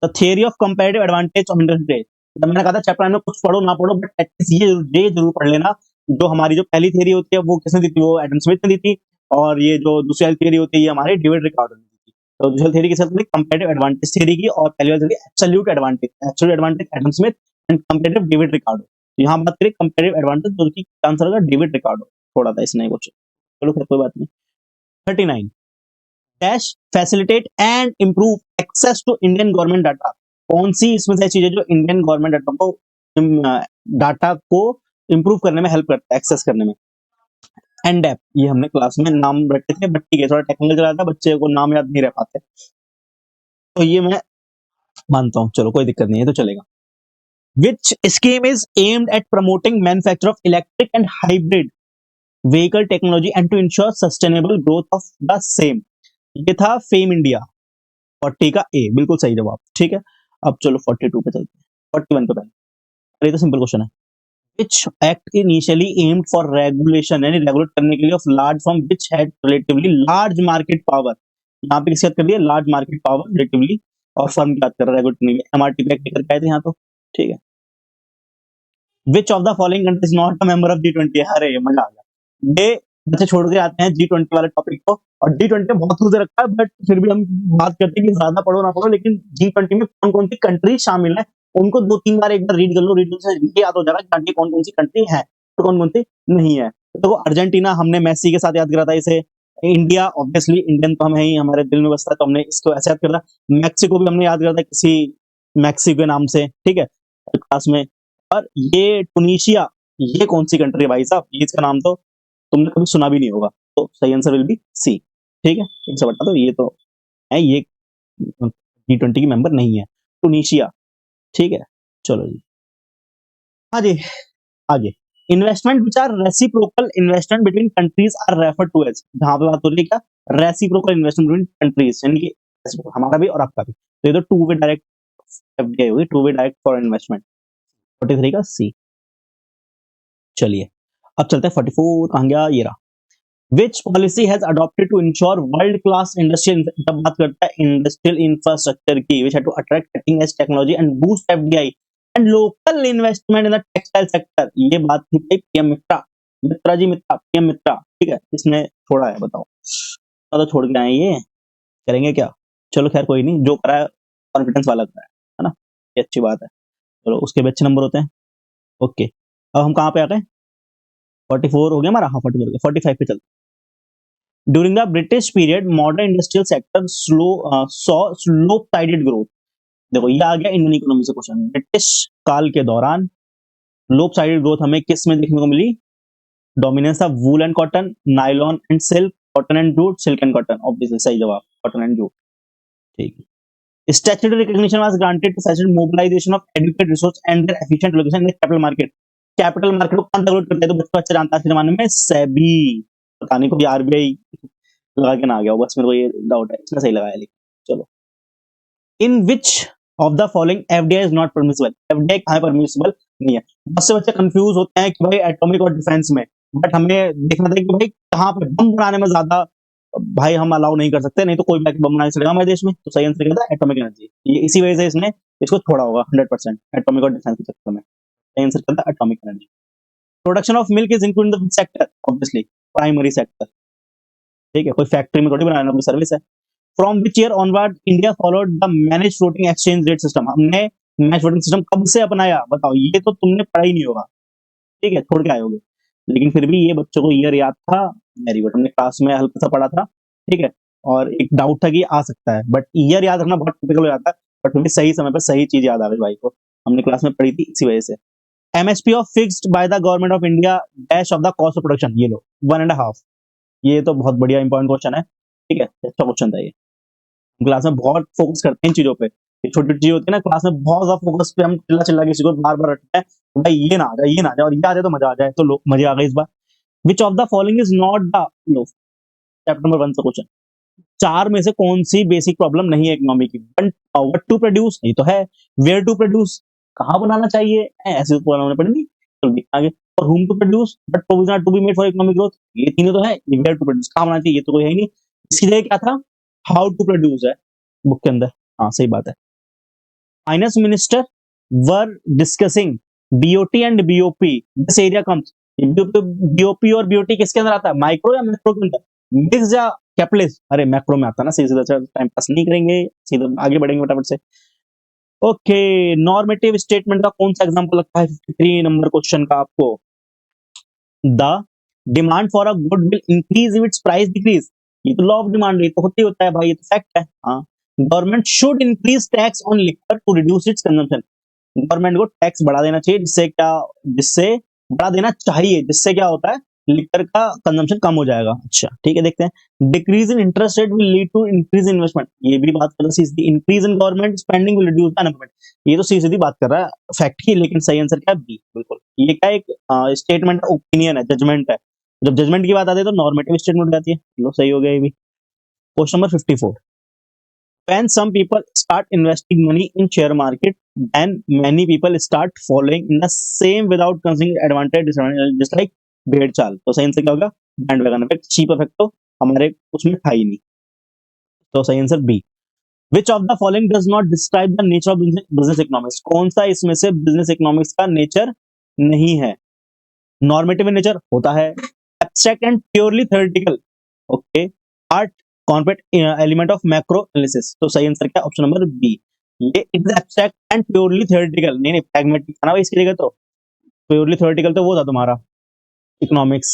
The theory of comparative advantage of international trade. जब मैंने कहा था चैप्टर में कुछ पढ़ो ना पढ़ो, बट एटलीस्ट ये जरूर पढ़ लेना, जो हमारी जो पहली थियरी होती है वो किसने दी थी? वो एडम स्मिथ ने दी थी। और ये जो दूसरी वाली थियरी होती है ये हमारे डेविड रिकार्डो ने दी थी। तो दूसरी थियरी किसने दी? कंपैरेटिव एडवांटेज थियरी की, और पहली वाली theory absolute advantage, Adam Smith and comparative David Ricardo. यहाँ बात करें कंपैरेटिव एडवांटेज, जो कि आंसर होगा डेविड रिकार्डो। थोड़ा था इसने कुछ, चलो खैर कोई बात नहीं। 39, dash facilitate and improve access to Indian government data. कौन सी इसमें से चीजें जो इंडियन गवर्नमेंट डाटा को इम्प्रूव करने में हेल्प करता है, एक्सेस करने में? एंडेप, ये हमने क्लास में नाम रखे थे, बट ठीक है, थोड़ा टेक्निकल चला था, बच्चे को नाम याद नहीं रह पाते, तो ये मैं मानता हूँ, चलो कोई दिक्कत नहीं है, तो चलेगा। Which scheme is aimed at promoting manufacture of electric and hybrid vehicle technology and to ensure sustainable growth of the same. ये था फेम इंडिया। 40 का ए बिल्कुल सही जवाब। ठीक है, अब चलो 42 पे चलते हैं, 41 पे पहले। ये तो सिंपल क्वेश्चन है। Which act initially aimed for regulation, यानी रेगुलेट करने के लिए of large firm which had relatively large market power. यहाँ पे किसकी बात कर रही है? लार्ज मार्केट पावर रिलेटिवली, और फर्म की बात कर रहा है रेगुलेट करने के लिए। एमआरटी पे एक्ट करके आए थे यहाँ तो। ठीक है, which of the following country is not a member of G20। अरे मजा आ गया। ये बच्चे छोड़ के आते हैं G20 वाले टॉपिक को, और G20 बहुत कुछ दे रखा है, बट फिर भी हम बात करते हैं कि ज्यादा पढ़ो ना पढ़ो, लेकिन G20 में कौन कौन सी कंट्री शामिल है उनको 2-3 बार एक बार रीड कर लो, रीड से ये याद हो जाएगा कि कौन कौन सी कंट्री है तो कौन कौन सी नहीं है। तो अर्जेंटीना हमने मेसी के साथ याद करा था इसे। इंडिया ऑब्वियसली इंडियन तो हम है ही, हमारे दिल में बसता है, तो हमने इसको ऐसे याद करा। मैक्सिको भी हमने याद करा था किसी मैक्सिको के नाम से। ठीक है, क्लास में। और ये टुनीशिया, ये कौन सी कंट्री है भाई साहब? ये इसका नाम तो तुमने कभी सुना भी नहीं होगा, तो सही आंसर विल बी सी। ठीक है, इनसे बता दो, ये तो है, ये G20 की मेंबर नहीं है, टुनीशिया। ठीक है, चलो जी आगे आगे। Investment which are reciprocal investment between countries are refer to as. जहां पे बात हो रही है क्या? रेसिप्रोकल इन्वेस्टमेंट बिटवीन कंट्रीज, यानी कि हमारा भी और आपका भी, तो ये तो टू वे डायरेक्ट एफडीआई होगी, two way direct foreign investment. 43 का सी। चलिए अब चलते हैं 44, कहां गया? ये रहा। Which policy has adopted to ensure world class industrial, जब बात करता है इंडस्ट्रियल इंफ्रास्ट्रक्चर की, which had to attract cutting edge technology and boost FDI and local investment in the textile sector। ये बात थी भाई पीएम मित्रा, मित्रा जी, मित्रा, पीएम मित्रा। ठीक है, इसने छोड़ा है, बताओ तो छोड़ के आए, ये करेंगे क्या? चलो खैर कोई नहीं, जो करा है कॉन्फिडेंस वाला करा है ना, ये अच्छी बात है। चलो उसके भी अच्छे नंबर होते हैं। ओके, अब हम कहाँ पे आ गए? 44 हो गया हमारा, हाँ 44 हो गया, 45 पे चलते। During the British period, modern industrial sector saw slope-sided growth। देखो ये आ गया इंडियन इकोनॉमी से क्वेश्चन। ब्रिटिश काल के दौरान लोप साइडेड ग्रोथ हमें किस में देखने को मिली? Dominance of wool and cotton, nylon and silk, cotton and jute, silk and cotton. Obviously सही जवाब कॉटन एंड जूट। ठीक है, statutory recognition was granted to facilitate mobilisation of educated resource and their efficient allocation in the capital market. Capital market को कौन regulate करता है? तो बच्चा बच्चा जानता है, आज के जमाने में सेबी। पता नहीं कोई आरबीआई लगा के ना आ गया हो, बस मेरे को ये डाउट है, इसने सही लगाया। लेकिन चलो, in which of the following FDI is not permissible. FDI कहाँ परमिसिबल नहीं है? बहुत से बच्चे कंफ्यूज होते हैं कि भाई एटॉमिक और डिफेंस में, बट हमें देखना था कि भाई कहाँ पे बम बनाने में ज्यादा भाई हम अलाउ नहीं कर सकते, नहीं तो कोई भी बम बना सकेगा हमारे देश में। तो सही आंसर क्या था? Atomic energy. ये इसी वजह से इसने इसको छोड़ा होगा 100%, एटॉमिक और डिफेंस के चक्कर में। सही आंसर क्या था? Atomic energy. Production of milk is included in the sector, obviously primary sector. ठीक है, कोई फैक्ट्री में थोड़ी बनाना, कोई सर्विस है। From which year onward India followed the manage floating exchange rate system. हमने मैनेज फ्लोटिंग सिस्टम कब से अपनाया? बताओ, ये तो तुमने पढ़ा ही नहीं होगा। ठीक है, छोड़ के आए होगे, लेकिन फिर भी ये बच्चों को ईयर याद था। वेरी गुड, हमने क्लास में हल्का सा पढ़ा था। ठीक है, और एक डाउट था कि आ सकता है, बट ईयर याद रखना बहुत टिपिकल हो जाता है, बट फिर भी सही समय पर सही चीज याद आ गई भाई को, हमने क्लास में पढ़ी थी इसी वजह से। MSP of fixed by the government of India dash of the cost of production. ये लो 1.5। ये तो बहुत बढ़िया इंपॉर्टेंट क्वेश्चन है। ठीक है, अच्छा क्वेश्चन था ये। क्लास में बहुत फोकस करते हैं इन चीजों पे, ये छोटी चीज होती है ना, क्लास में बहुत ज्यादा फोकस पे हम चिल्ला चिल्ला के किसी को बार बार रखते हैं, भाई ये ना आ जाए, ये ना आ जाए, और ये आ जाए तो मजा आ जाए। तो लो मजे आ गए इस बार। Which of the following is not the, लो चैप्टर नंबर 1 से क्वेश्चन, चार में से कौन सी बेसिक प्रॉब्लम नहीं है इकोनॉमी की? व्हाट टू प्रोड्यूस, ये तो है। वेयर टू प्रोड्यूस, कहाँ बनाना चाहिए, ऐसे तो प्रॉब्लम पड़ेगी। चलो आगे। और home to produce but provision are to be made for economic growth, ये तीनों तो है। वेयर टू प्रोड्यूस, कहाँ बनाना चाहिए, ये तो कोई है ही नहीं। इसकी जगह क्या था? हाउ टू प्रोड्यूस है बुक के अंदर। हाँ सही बात है। Finance minister were discussing BOT and BOP, this area comes. BOP और बीओटी किसके अंदर आता है? माइक्रो या मैक्रो के अंदर? मिक्स या कैपिटलिस्ट? अरे मैक्रो में आता है ना, सीधा सीधा टाइम पास नहीं करेंगे, सीधा आगे बढ़ेंगे फटाफट से। ओके, नॉर्मेटिव स्टेटमेंट का कौन सा एग्जांपल लगता है 53 नंबर क्वेश्चन का आपको? The demand for a good will increase if it's price decrease. ये तो लॉ ऑफ डिमांड, ये तो होती होता है भाई, ये तो फैक्ट है। हाँ, government should increase tax on liquor to reduce its consumption. Government को टैक्स बढ़ा देना चाहिए, जिससे क्या, जिससे बढ़ा देना चाहिए, जिससे क्या होता है, लिकर का कंजम्पशन कम हो जाएगा। अच्छा ठीक है, देखते हैं। Decrease in interest rate will lead to increase in investment, ये भी बात कर रहा है। Increase in government spending will reduce the unemployment, ये तो सीधी सीधी बात कर रहा है फैक्ट की, लेकिन सही आंसर क्या है? बी। बिल्कुल, ये क्या एक स्टेटमेंट ओपिनियन है, जजमेंट है। जब जजमेंट की बात आती है तो नॉर्मेटिव स्टेटमेंट हो जाती है। लो सही हो गया ये भी। Question number 54, when some people start investing money in share market, then many people start following in the same without considering advantage disadvantage, just like भेड़ चाल। तो सही आंसर क्या होगा? Band wagon effect. Cheap effect तो हमारे उसमें था ही नहीं। तो सही answer B. Which of the following does not describe the nature of business economics? कौन सा इसमें से बिजनेस इकोनॉमिक्स का नेचर नहीं है? नॉर्मेटिव नेचर होता है, abstract and purely theoretical, okay, art, concept element of macro analysis. तो सही आंसर क्या? Option number B. ये is abstract and purely theoretical. नहीं नहीं, प्रैग्मेटिक था ना भाई इसकी जगह, तो प्योरली थ्योरेटिकल तो वो था तुम्हारा इकोनॉमिक्स।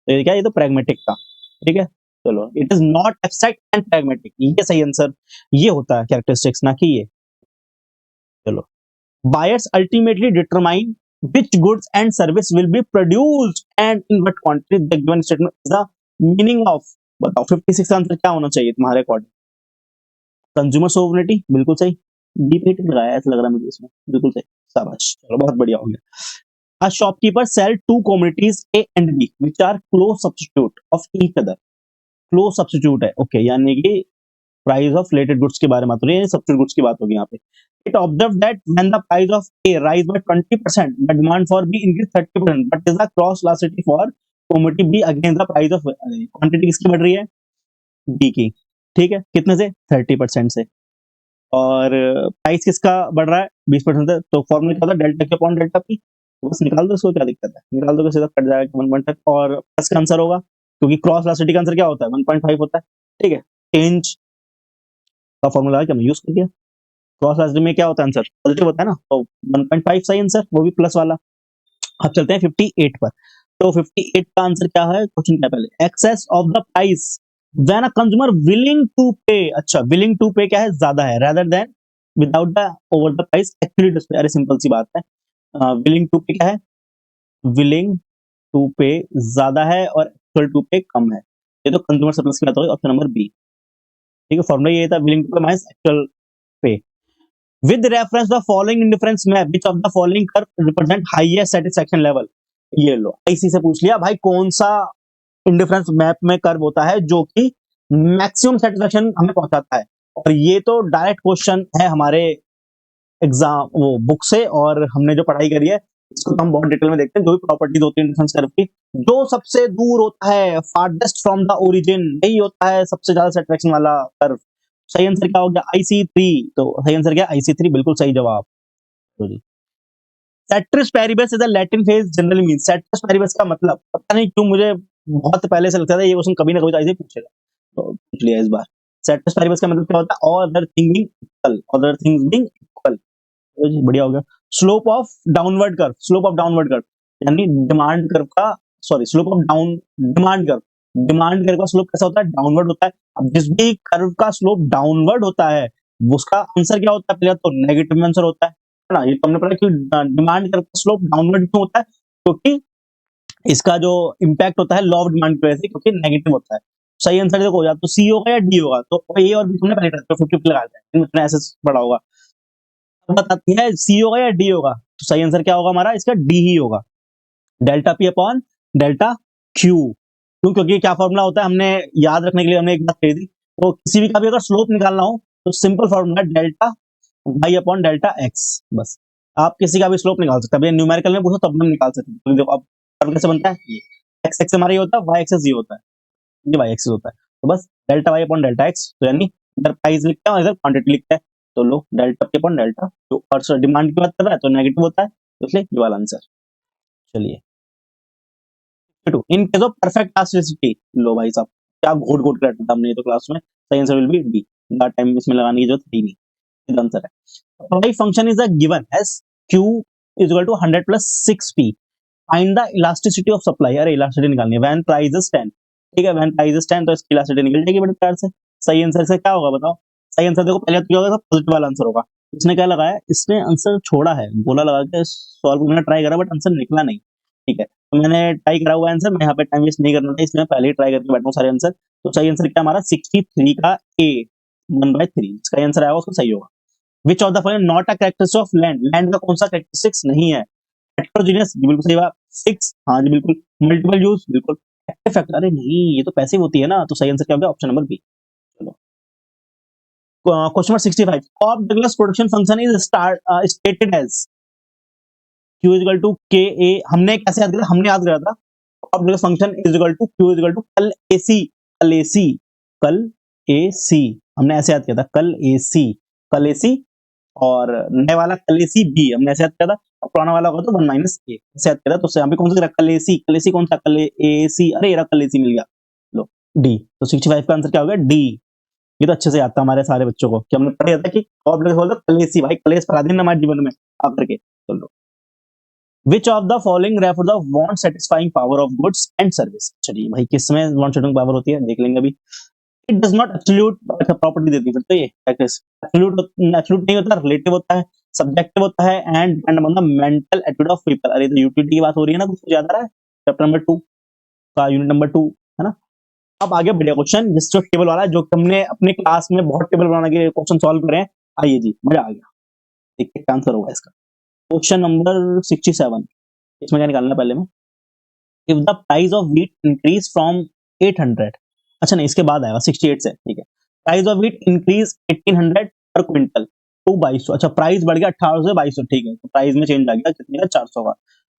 तो ये क्या, ये तो प्रैग्मेटिक था। ठीक है, चलो, it is not abstract and pragmatic, ये सही आंसर ये होता है कैरेक्टरिस्टिक्स, ना कि ये। चलो, buyers ultimately determine which goods and service will be produced and in what quantity the given statement is the meaning of। बताओ 56 आंसर क्या होना चाहिए तुम्हारे अकॉर्डिंग? कंज्यूमर सोवरेनिटी, बिल्कुल सही। डीप हिट लगाया ऐसा लग रहा है मुझे इसमें, बिल्कुल सही, शाबाश, चलो बहुत बढ़िया हो गया। A shopkeeper sell two commodities A and B which are close substitute of each other। Close substitute है, ओके, यानी कि प्राइस ऑफ रिलेटेड गुड्स के बारे में बात हो रही है, सब्स्टिट्यूट गुड्स की बात होगी यहाँ पे। It observe that when the price of a raise by 20% the demand for B increase 30%, but is the cross elasticity for commodity B against the price of. Quantity किसकी बढ़ रही है? बी की। ठीक है, कितने से? 30% से। और प्राइस किसका बढ़ रहा है? 20% से। तो फॉर्मूला क्या होता है? डेल्टा के अपॉन डेल्टा पी। बस निकाल दो, इसको क्या दिक्कत है, निकाल दो, सीधा कट जाएगा 1 तक, और प्लस का आंसर होगा, क्योंकि क्रॉस इलास्टिसिटी का आंसर क्या होता है? 1.5 होता है। ठीक है, चेंज का फॉर्मूला है कि हमने यूज कर दिया। क्रॉस इलास्टिसिटी में क्या होता है? आंसर पॉजिटिव होता है ना, तो 1.5 सही आंसर, वो भी प्लस वाला। अब चलते हैं 58 पर। तो 58 का आंसर क्या है? क्वेश्चन क्या पहले, excess of the price when a consumer willing to pay. अच्छा, विलिंग टू पे क्या है? ज्यादा है, rather than without the over the price actually display. अरे सिंपल सी बात है, विलिंग टू पे क्या है? विलिंग टू पे ज्यादा है और एक्चुअल टू पे कम है। ये तो कंज्यूमर सरप्लस की बात होगी, ऑप्शन नंबर बी। ठीक है, फॉर्मूला ये था, विलिंग टू पे माइनस एक्चुअल पे। With reference to the following indifference map, which of the following curve represent highest satisfaction level? ये लो, इसी से पूछ लिया भाई, कौन सा इंडिफरेंस मैप में कर्व होता है जो कि मैक्सिमम सेटिस्फेक्शन हमें पहुंचाता है? और ये तो डायरेक्ट क्वेश्चन है हमारे एग्जाम वो बुक से, और हमने जो पढ़ाई करी है इसको तो हम बहुत डिटेल में देखते हैं। जो भी प्रॉपर्टीज होती है इंडिफरेंस कर्व की, जो सबसे दूर होता है, फारदेस्ट फ्रॉम द ओरिजिन, यही होता है सबसे ज्यादा सेटिस्फेक्शन वाला कर्व। सही आंसर क्या हो गया? IC3। तो सही आंसर क्या? IC3, बिल्कुल सही जवाब। तो जी, ceteris paribus is a Latin phrase generally means. Ceteris paribus का मतलब पता नहीं क्यों मुझे बहुत पहले से लगता था ये क्वेश्चन कभी ना कभी तो ऐसे ही पूछेगा, तो पूछ लिया इस बार। सेट्रिस पेरिबस का मतलब क्या होता है? All other thing being equal, other things being equal. तो जी बढ़िया हो गया। Slope of downward curve, slope of downward curve यानी डिमांड कर्व का, sorry, slope of down, demand curve, demand curve का स्लोप कैसा होता है? डाउनवर्ड होता है। अब जिस भी कर्व का स्लोप डाउनवर्ड होता है उसका आंसर क्या होता है? पहले तो नेगेटिव आंसर होता है ना। ये तो हमने पढ़ा कि डिमांड कर्व का स्लोप डाउनवर्ड क्यों होता है? क्योंकि इसका जो इम्पैक्ट होता है लॉ ऑफ डिमांड की वजह से, क्योंकि नेगेटिव होता है। सही आंसर देखो, या तो सी होगा या डी होगा। तो ए और बी हमने पहले 50 लगा दिया, इतना ऐसे पढ़ा होगा। बताती है सी होगा या डी होगा, तो सही आंसर क्या होगा हमारा? इसका डी ही होगा। Delta P upon delta Q. क्यों? क्योंकि क्या फॉर्मूला होता है, हमने याद रखने के लिए हमने एक बात कही थी। तो किसी भी का भी अगर स्लोप निकालना हो तो simple formula delta Y upon delta X, बस। आप किसी का भी स्लोप निकाल सकते हैं। अब न्यूमेरिकल में पूछो तब हम निकाल सकते हैं। तो देखो अब कर्व कैसे बनता है, ये एक्स एक्स हमारा ये होता है, वाई एक्सेस ये होता है, ये वाई एक्सेस होता है। तो बस delta Y upon delta X, तो यानी इधर प्राइस लिखते हैं और इधर क्वांटिटी लिखते हैं। तो लो, डेल्टा पी अपॉन डेल्टा, तो और डिमांड की बात कर रहा है तो नेगेटिव होता है, तो इसलिए ये वाला आंसर। चलिए, in case of perfect elasticity, लो भाई साहब क्या घोट घोट कर रखा था हमने ये तो क्लास में। सही answer will be D, that time इसमें लगाने की जरूरत है ही नहीं, सीधा आंसर है। Y function is a given as q is equal to 100 plus 6p, find the elasticity of supply. अरे इलास्टिसिटी निकालनी है, व्हेन प्राइस इज 10। ठीक है, व्हेन प्राइस इज 10 तो इसकी इलास्टिसिटी निकल जाएगी बड़े प्यार से। सही आंसर से क्या होगा बताओ? सही आंसर देखो, पहले तो क्या होगा, पॉजिटिव वाला आंसर होगा। इसने क्या लगाया? इसने आंसर छोड़ा है, बोला लगा के सॉल्व करने ट्राई करा, बट आंसर निकला नहीं। ठीक है, तो मैंने ट्राई करा हुआ आंसर, मैं यहाँ पे टाइम वेस्ट नहीं करना था, इसलिए पहले ही ट्राई करके बैठा हूँ सारे आंसर। तो सही आंसर क्या हमारा? 63 का ए 1/3, इसका आंसर आएगा उसका सही होगा। विच of the following not a characteristic of land, land का कौन सा कैरेक्टरिस्टिक्स नहीं है? हेटेरोजीनियस, बिल्कुल सही बात। 6, हाँ जी बिल्कुल। मल्टीपल यूज, बिल्कुल। एक्टिव फैक्टर, अरे नहीं ये तो पैसिव होती है ना, तो सही आंसर क्या हो गया, ऑप्शन नंबर बी। चलो question number 65, Cobb Douglas production function is stated as Q is equal to K A, हमने कैसे याद किया, हमने याद करा था Cobb Douglas function is equal to Q is equal to कल ए सी, कल ए सी, कल ए सी, हमने ऐसे याद किया था कल ए सी, कल ए सी, और नए वाला कल ए सी बी हमने ऐसे याद किया था, और पुराना वाला होगा तो 1 माइनस ए ऐसे याद किया था, तो यहाँ पे कौन सा कल ए सी, कल ए सी कौन सा, कल ए सी, अरे ये कल ए सी मिल गया, लो डी, तो 65 का आंसर क्या हो गया, डी। ये तो अच्छे से याद था हमारे सारे बच्चों को कि हमने पढ़ा था कि कॉप डगलस बोलते कलेसी, भाई कलेस पढ़ा देना हमारे जीवन में आप करके। चलो विच of the following refer the want satisfying power of goods and service, चलिए भाई किसमें वांट सेटिस्फाइंग पावर होती है देख लेंगे अभी। इट डज नॉट एब्सोल्यूट, अच्छा प्रॉपर्टी देती है फिर तो ये एब्सोल्यूट, एब्सोल्यूट नहीं होता, रिलेटिव होता है, सब्जेक्टिव होता है, and depend upon the mental attitude of people. अरे तो यूटिलिटी की बात हो रही है ना, कुछ याद आ रहा है, चैप्टर नंबर 2 का यूनिट नंबर 2, है ना। अब आगे बढ़िया क्वेश्चन, जिस जो टेबल वाला है, जो हमने अपने क्लास में बहुत टेबल बनाने के क्वेश्चन सॉल्व करे हैं, आइए जी मजा आ गया, देखते क्या आंसर होगा इसका। क्वेश्चन नंबर 67, इसमें क्या निकालना है पहले में, if the price of wheat increase from 800, अच्छा नहीं इसके बाद आएगा 68 से, ठीक है। प्राइस ऑफ व्हीट इंक्रीज 1800 पर क्विंटल टू 2200, अच्छा प्राइस बढ़ गया 1800 से 2200, ठीक है, तो प्राइस में चेंज आ गया कितने का, 400 का।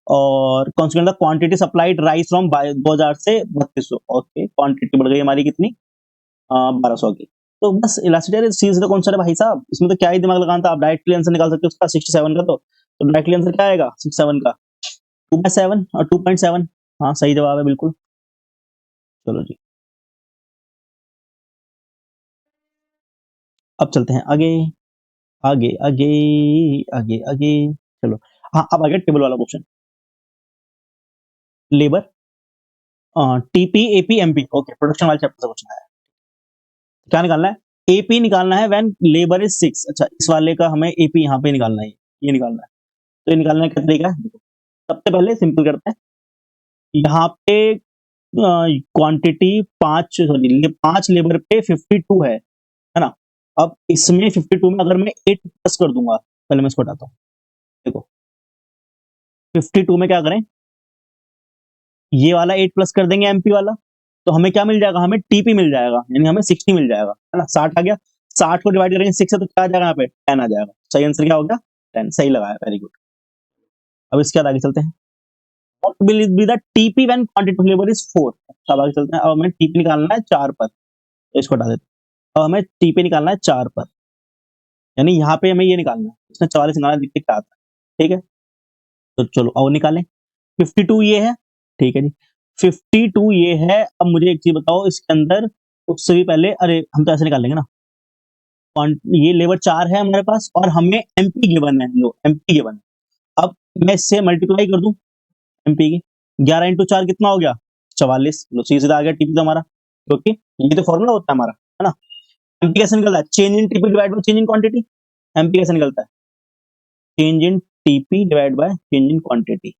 और consequent the quantity supplied rice from 2000 से 3200, ओके क्वांटिटी बढ़ गई हमारी कितनी, 1200 की। तो बस इलास्टिसिटी सीरीज का कौन सा है भाई साहब, इसमें तो क्या ही दिमाग लगाना था, आप डायरेक्टली आंसर निकाल सकते हो उसका 67 का, तो डायरेक्टली आंसर क्या आएगा 67 का, 2/7 और 2.7, हाँ सही जवाब है बिल्कुल। चलो जी अब चलते हैं आगे, आगे आगे आगे आगे, चलो हाँ अब आगे टेबल वाला question, labour TP AP MP, okay production वाले चैप्टर से क्वेश्चन है, क्या निकालना है, एपी निकालना है व्हेन लेबर इज 6, अच्छा इस वाले का हमें एपी यहाँ पे निकालना है, ये निकालना है, तो ये निकालने का तरीका है, देखो सबसे पहले सिंपल करते हैं, यहाँ पे क्वांटिटी 5 लेबर पे 52 है ना। अब इसमें 52 में अगर मैं 8 प्लस कर दूंगा, पहले मैं इसको हटाता हूँ, देखो 52 में क्या करें, ये वाला 8 प्लस कर देंगे एमपी वाला, तो हमें क्या मिल जाएगा, हमें टीपी मिल जाएगा, यानी हमें 60 मिल जाएगा, है ना, 60 आ गया, 60 को डिवाइड करेंगे 6 से तो क्या आ जाएगा, यहाँ पे 10 आ जाएगा, सही आंसर क्या होगा 10, सही लगाया, वेरी गुड। अब इसके बाद आगे चलते हैं, what will be the TP when quantity of labor is 4, अब आगे चलते हैं, अब हमें टीपी निकालना है 4 पर, तो इसको हटा देते हैं, अब हमें टीपी निकालना है 4 पर, यानी यहाँ पे हमें ये निकालना है, इसमें 44 निकालना है, देखते क्या आता है, ठीक है, तो चलो और निकालें, 52 ये है, ठीक है जी, 52 ये है, अब मुझे एक चीज बताओ इसके अंदर, उससे भी पहले, अरे हम तो ऐसे निकाल लेंगे ना, ये लेबर 4 है हमारे पास और हमें एमपी गिवन है, लो एमपी गिवन है, अब मैं इससे मल्टीप्लाई कर दूं एमपी की, 11 इंटू 4 कितना हो गया 44, लो सीधा आ गया टीपी तो हमारा, क्योंकि ये तो फॉर्मूला होता है हमारा, है ना। एमपी कैसे निकलता है, change in TP divide by change in quantity, MP कैसे निकलता है, change in TP divide by change in quantity,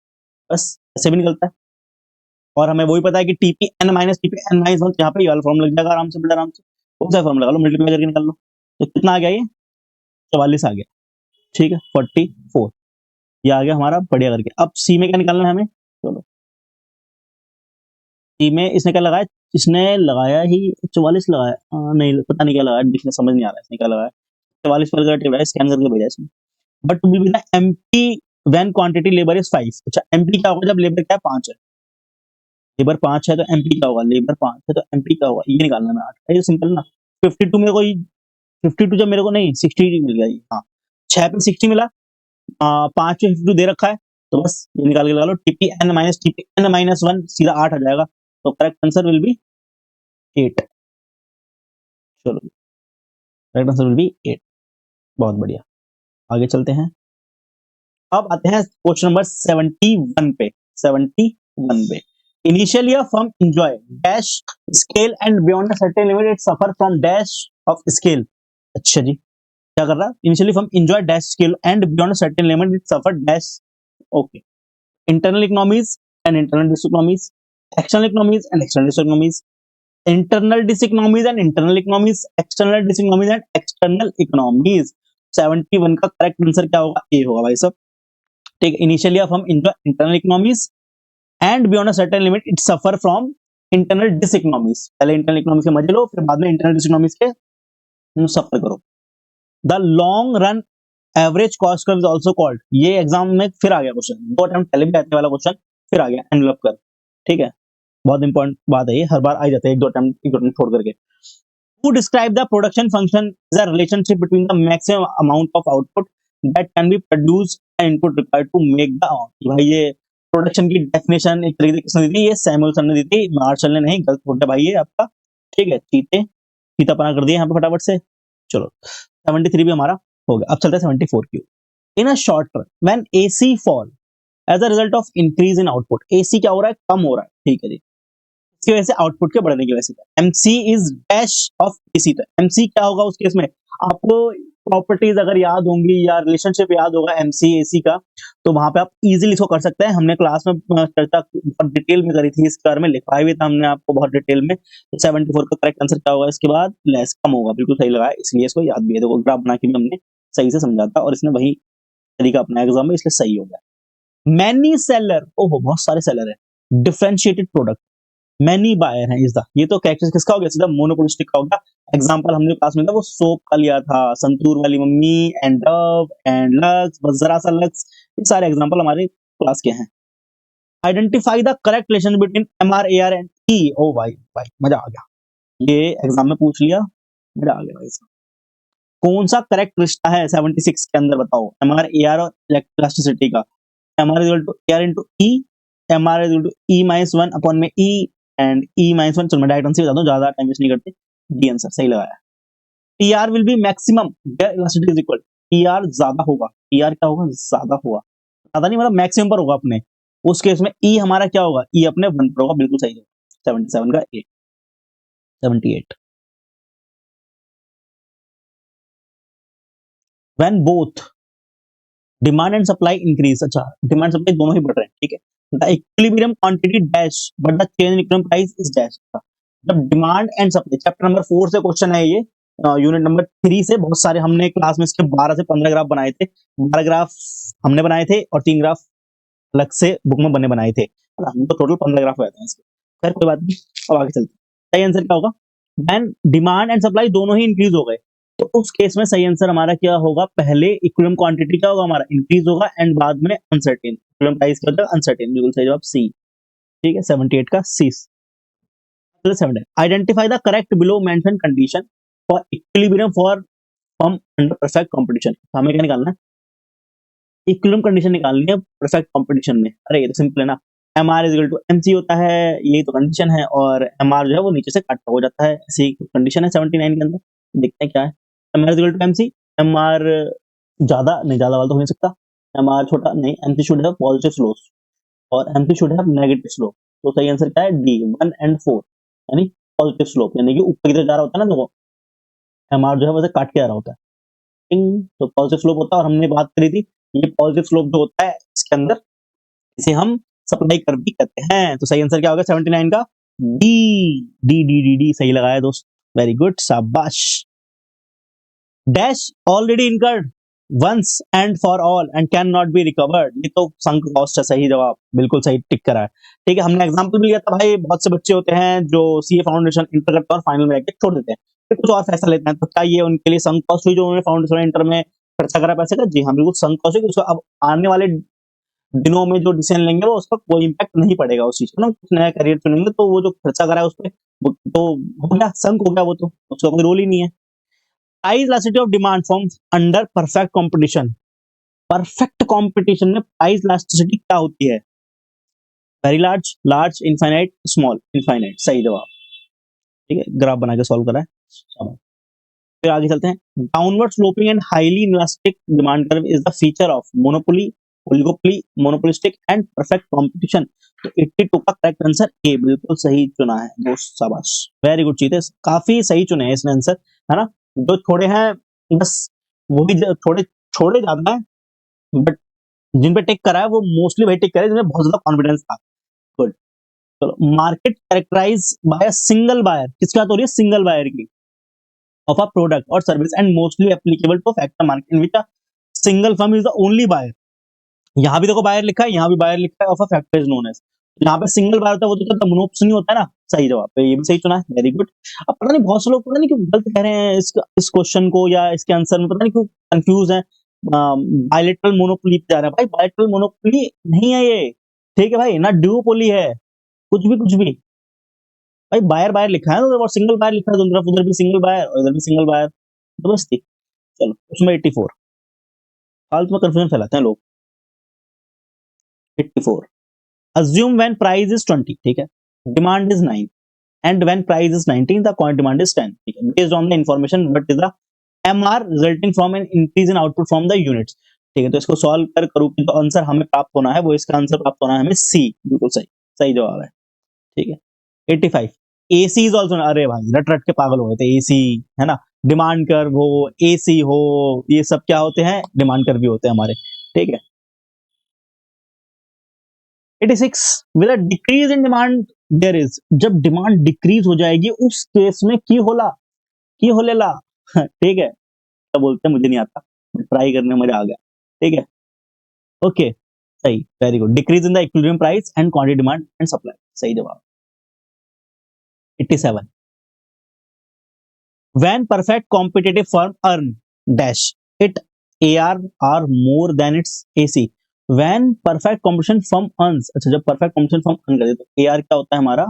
बस ऐसे भी निकलता है, और हमें वही पता है कि टीपी एन माइनस वन, यहाँ पे ये वाला फॉर्मूला लग जाएगा आराम से, बड़ा आराम से, कौन सा फॉर्मूला लगा लो, मल्टीप्लाई करके निकाल लो, तो कितना आ गया ये 44 आ गया, ठीक है 44, ये आ गया हमारा बढ़िया करके। अब सी में क्या निकालना है हमें, चलो सी में इसने क्या लगाया, इसने लगाया ही 44 लगाया, नहीं पता नहीं क्या लगाया, दिखने समझ नहीं आ रहा है इसने क्या लगाया, 44 पर स्कैन करके भेजा इसने, but to be MP when quantity labour is 5, अच्छा एमपी क्या होगा जब लेबर क्या है 5 है, लेबर 5 है तो एमपी क्या होगा, लेबर 5 है तो एमपी क्या होगा, ये निकालना है 8, ये सिंपल ना, 52 मेरे को 52 जब मेरे को नहीं 60 मिल गया, हाँ 6 पे 60 मिला, 5 पे 52 दे रखा है, तो बस ये निकाल के लगा लो, टीपी एन माइनस 1 सीधा 8 आ जाएगा, तो करेक्ट आंसर विल बी 8, चलो करेक्ट आंसर विल बी 8, बहुत बढ़िया, आगे चलते हैं। अब आते हैं क्वेश्चन नंबर 71 पे, 71 पे, initially a firm enjoy dash scale and beyond a certain limit it suffer from dash of scale, अच्छा जी क्या कर रहा है, initially firm enjoy dash scale and beyond a certain limit it suffer dash, okay, internal economies and internal diseconomies, external economies and external diseconomies, internal diseconomies and internal economies, external diseconomies and external economies, 71 का correct answer क्या होगा, ए होगा भाई साहब, ठीक, initially हम internal economies and beyond a certain limit it suffer from internal diseconomies, पहले internal economics के मजे लो, फिर बाद में इंटरनल डिसइकोनॉमीज के सफर करो। The long run average cost curve is also called, ये एग्जाम में फिर आ गया क्वेश्चन, 2 अटेम्प्ट पहले भी आने वाला क्वेश्चन फिर आ गया, एनवेलप कर, ठीक है, बहुत इंपॉर्टेंट बात है ये, हर बार आ जाते हैं 1-2 अटेम्प्ट छोड़ करके। To describe the production function is a relationship between the maximum amount of output that can be produced and input required to make the भाई ये प्रोडक्शन की डेफिनेशन एक तरीके से किसने दी थी, ये सैमुअलसन ने दी थी, मार्शल ने नहीं, गलत छोटे भाई ये आपका, ठीक है, चीतापना कर दिया यहाँ पे फटाफट से। चलो 73 भी हमारा हो गया, अब चलते हैं 74 की। In a short term when AC fall as a result of increase in output, AC क्या हो रहा है, कम हो रहा है, ठीक है जी, इसकी वजह से आउटपुट के बढ़ने की वजह से, MC is dash of AC, तो एमसी क्या होगा उस केस में, आपको प्रॉपर्टीज अगर याद होंगी या रिलेशनशिप याद होगा एमसी एसी का, तो वहां पे आप इजीली इसको कर सकते हैं, हमने क्लास में चर्चा बहुत डिटेल में करी थी, इस बारे में लिखवाया भी था हमने आपको बहुत डिटेल में। तो 74 का करेक्ट आंसर क्या होगा, इसके बाद लेस कम होगा, बिल्कुल सही लगाया, इसलिए इसको याद भी है, देखो ग्राफ बना के भी हमने सही से समझा था और इसने वही तरीका अपना एग्जाम में, इसलिए सही हो गया। मैनी सेलर, ओहो बहुत सारे सेलर है, डिफरेंशिएटेड प्रोडक्ट, मैनी बायर है इस द, ये तो कैरेक्टर किसका हो गया, सीधा मोनोपोलिस्टिक का होगा। एग्जांपल हमने क्लास में था वो सोप का लिया था, संतूर वाली mummy and Dove and lux, बस जरा सा लक्स, ये सारे एग्जांपल हमारे क्लास के हैं। Identify the correct relation between MR AR and E, ओ भाई भाई मजा आ गया, ये एग्जाम में पूछ लिया, मजा आ गया भाई साहब। कौन सा करेक्ट रिश्ता है 76 के अंदर बताओ, एमआर एआर और इलेक्ट्रिसिटी का, MR is equal to AR into E, MR is equal to E minus 1 upon में ई एंड ई माइनस 1, चलो मैं डायरेक्ट आंसर बता दूं, ज्यादा टाइम वेस्ट नहीं करते, डी आंसर सही लगाया। TR will be maximum where elasticity is equal, TR ज्यादा होगा, टीआर क्या होगा, ज्यादा होगा, ज्यादा नहीं मतलब मैक्सिमम पर होगा अपने, उस केस में ई हमारा क्या होगा, ई अपने 1 पर होगा, बिल्कुल सही है, 77 का A, 78 when both demand and supply increase, अच्छा डिमांड सप्लाई दोनों ही बढ़ रहे हैं, ठीक है, the equilibrium quantity dash but the change in equilibrium price is dash, जब demand and supply, chapter number 4 से क्वेश्चन है ये, यूनिट नंबर 3 से, बहुत सारे हमने क्लास में इसके 12 से 15 ग्राफ बनाए थे, 12 ग्राफ हमने बनाए थे और 3 ग्राफ अलग से बुक में बने बनाए थे, है ना, तो टोटल 15 ग्राफ हो जाते हैं इसके, खैर कोई बात नहीं, अब आगे चलते हैं। सही आंसर क्या होगा, व्हेन डिमांड एंड सप्लाई दोनों ही इंक्रीज हो गए, तो उस केस में सही आंसर हमारा क्या होगा, पहले इक्विलिब्रियम क्वांटिटी क्या होगा हमारा, इंक्रीज होगा एंड बाद में अनसर्टेन, इक्विलिब्रियम प्राइस क्या होगा, अनसर्टेन, बिल्कुल सही जवाब सी, ठीक है, 78 का C. Identify the correct below mention condition for equilibrium for firm under perfect competition, हमें क्या निकालना है, इक्विलिब्रियम कंडीशन निकालनी है परफेक्ट कंपटीशन में, अरे ये तो सिंपल है ना, MR is equal to MC होता है, यही तो कंडीशन है, और एमआर जो है वो नीचे से कट हो जाता है, ऐसी कंडीशन है 79 के अंदर, देखते हैं क्या है, MR is equal to MC, MR ज्यादा नहीं, ज्यादा वाला तो हो नहीं सकता, एमआर छोटा नहीं, MC should have positive slope और MC should have negative slope, तो सही आंसर क्या है, डी 1 एंड 4, यानी पॉजिटिव स्लोप, यानी कि ऊपर की तरफ जा रहा होता है ना, देखो एमआर जो है वैसे काट के आ रहा होता है, तो पॉजिटिव स्लोप होता है, और हमने बात करी थी ये पॉजिटिव स्लोप जो होता है इसके अंदर, इसे हम सप्लाई कर भी कहते हैं, तो सही आंसर क्या होगा 79 का D, D D D D सही लगाया दोस्त, वेरी गुड, शाबाश। Dash already incurred once and for all and can not be recovered, ये तो संक कॉस्ट है, सही जवाब, बिल्कुल सही टिक करा है, ठीक है, हमने एग्जांपल भी लिया था भाई, बहुत से बच्चे होते हैं जो सीए फाउंडेशन इंटर करते हैं और फाइनल में जाके छोड़ देते हैं, फिर कुछ और फैसला लेते हैं, तो क्या ये उनके लिए संक कॉस्ट हुई जो उन्होंने फाउंडेशन इंटर में खर्चा करा पैसे का, जी हाँ बिल्कुल संक कॉस्ट है, उसको अब आने वाले दिनों में जो डिसीजन लेंगे वो उसका कोई इम्पैक्ट नहीं पड़ेगा उस चीज को ना, कुछ नया करियर चुनेंगे तो वो जो खर्चा करा है उस पर तो हो गया, संक हो गया, वो तो उसका कोई रोल ही नहीं है। Price elasticity of demand from under perfect competition, perfect competition में प्राइस इलास्टिसिटी क्या होती है, very large, large, infinite, small, infinite, सही जवाब, ठीक है, ग्राफ बना के सॉल्व करा है। फिर आगे चलते हैं, downward sloping and highly elastic demand curve is the feature of monopoly, oligopoly, monopolistic and perfect competition, तो 82 का करेक्ट आंसर ए, बिल्कुल सही चुना है दोस्त, शाबाश, वेरी गुड, चीजें काफी सही चुने हैं इसने आंसर, है ना, जो थोड़े हैं बस वो भी थोड़े छोड़े ज्यादा है, बट जिन पे टिक करा है वो मोस्टली वही टिक करे जिनमें बहुत ज्यादा कॉन्फिडेंस था, गुड। चलो, market characterize by a single buyer, किसकी बात हो रही है, सिंगल बायर की, of a product or service and mostly applicable to factor market in which a single firm is the only buyer, यहां भी देखो बायर लिखा है, यहां भी बायर लिखा है, of a factor is known as, जहाँ पे सिंगल बार होता है वो तो तब मोनोप्स नहीं होता है ना। सही जवाब, तो ये भी सही चुना है, वेरी गुड। अब पता नहीं बहुत से लोग पता नहीं क्यों गलत कह रहे हैं इस क्वेश्चन को या इसके आंसर में, पता नहीं क्यों कंफ्यूज है। बायलेटरल मोनोपोली पे जा रहे हैं भाई, बायलेटरल मोनोपोली नहीं है ये, ठीक है भाई, ना ड्यूओपोली है, कुछ भी कुछ भी। भाई बायर बायर लिखा है ना उधर, और सिंगल बायर लिखा है दोनों तरफ, उधर भी सिंगल बायर और इधर भी सिंगल बायर, तो बस थी। चलो उसमें 84, फालतू में कंफ्यूजन फैलाते हैं लोग। 84, assume when price is 20, ठीक है, demand is 9 and when price is 19 the current demand is 10, ठीक है, based on the information what is the MR resulting from an increase in output from the units, ठीक है। तो इसको solve कर करूँ तो आंसर हमें प्राप्त होना है, वो इसका आंसर प्राप्त होना है हमें सी, बिल्कुल सही, सही जवाब है, ठीक है। 85, एसी इज ऑल्सो, अरे भाई रट रट के पागल हो गए थे, एसी है ना, डिमांड कर्व हो, एसी हो, ये सब क्या होते हैं, डिमांड कर्व भी होते हैं हमारे, ठीक है। 86, with a decrease in demand there is, जब डिमांड डिक्रीज हो जाएगी उस केस में की होला, की होलेला ठीक है, क्या बोलते हैं मुझे नहीं आता, ट्राई करने में मजा आ गया, ठीक है। ओके, सही, very good, decrease in the equilibrium price and quantity demand and supply, सही जवाब। 87, when perfect competitive firm earn dash it AR are more than its AC, when perfect competition firm earns, अच्छा जब perfect competition firm earn करे तो AR क्या होता है हमारा,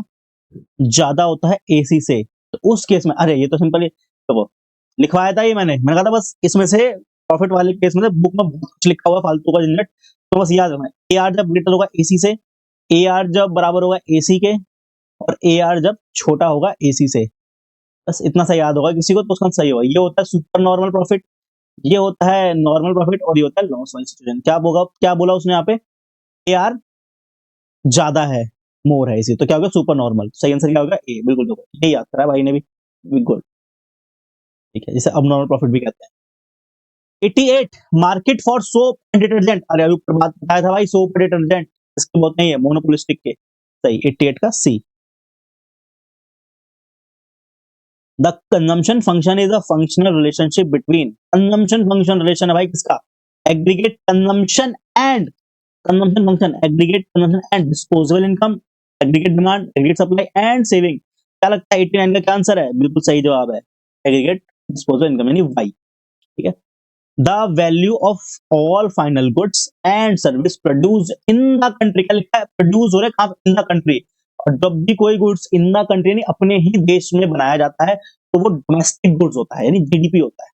ज्यादा होता है AC से, तो उस केस में, अरे ये तो सिंपल है, तो वो लिखवाया था ये मैंने कहा था बस इसमें से प्रॉफिट वाले केस में बुक में बहुत कुछ लिखा हुआ है फालतू का झंझट, तो बस याद रखना, AR जब ग्रेटर होगा AC से, AR जब बराबर होगा AC के, और AR जब छोटा होगा AC से, बस इतना सा याद होगा किसी को तो उसका सही होगा। ये होता है सुपर नॉर्मल प्रॉफिट, ये होता है नॉर्मल प्रॉफिट, और ये होता है लॉस वाली सिचुएशन। क्या होगा, क्या बोला उसने यहाँ पे, AR ज्यादा है, मोर है इसी, तो क्या होगा सुपर नॉर्मल, सही आंसर क्या होगा ए, बिल्कुल देखो ये याद करा भाई ने भी, गुड, ठीक है, जिसे अब नॉर्मल प्रॉफिट भी कहते हैं। 88, market for soap and detergent, अरे अभी ऊपर बात बताया था भाई, सोप डिटर्जेंट इसके बहुत नहीं है, मोनोपोलिस्टिक के, सही, 88 का C. The consumption function is a functional relationship between, consumption function relation है भाई किसका, aggregate consumption and, consumption function aggregate consumption and disposable income, aggregate demand, aggregate supply and saving, क्या लगता है 89 का क्या आंसर है, बिल्कुल सही जवाब है, एग्रीगेट डिस्पोजेबल इनकम यानी वाई, ठीक है। The value of all final goods and service produce in the country, क्या लिखा है, प्रोड्यूस हो रहा है कहाँ, इन द कंट्री, और जब भी कोई गुड्स इन द कंट्री यानी अपने ही देश में बनाया जाता है तो वो डोमेस्टिक गुड्स होता है यानी जीडीपी होता है।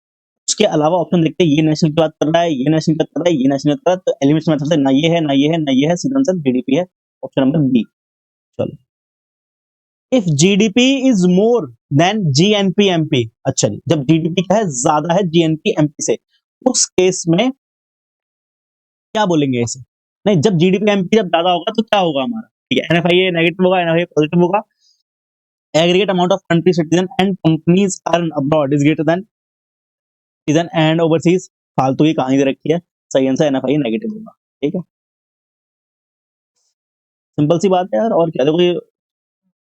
उसके अलावा ऑप्शन देखते हैं, ये नेशनल की बात कर रहा है, ये नेशनल की बात कर रहा है, ये नेशनल की बात कर रहा है, तो एलिमेंट्स मेथड से ना ये है ना ये है ना ये है, सीधा आंसर जीडीपी है, ऑप्शन नंबर बी। चलो, if GDP is more than GNP MP, अच्छा जी, जब जीडीपी क्या है, ज्यादा है जीएनपी एमपी से, उस केस में क्या बोलेंगे इसे, नहीं जब जीडीपी एमपी जब ज्यादा होगा तो क्या होगा हमारा, ठीक है, एनएफआईए नेगेटिव होगा, एनएफआईए पॉजिटिव होगा, aggregate amount of country citizen and companies earn abroad is greater than citizen and overseas, फालतू की कहानी दे रखी है, सही आंसर एनएफआईए नेगेटिव होगा, ठीक है, सिंपल सी बात है यार, और क्या, देखो ये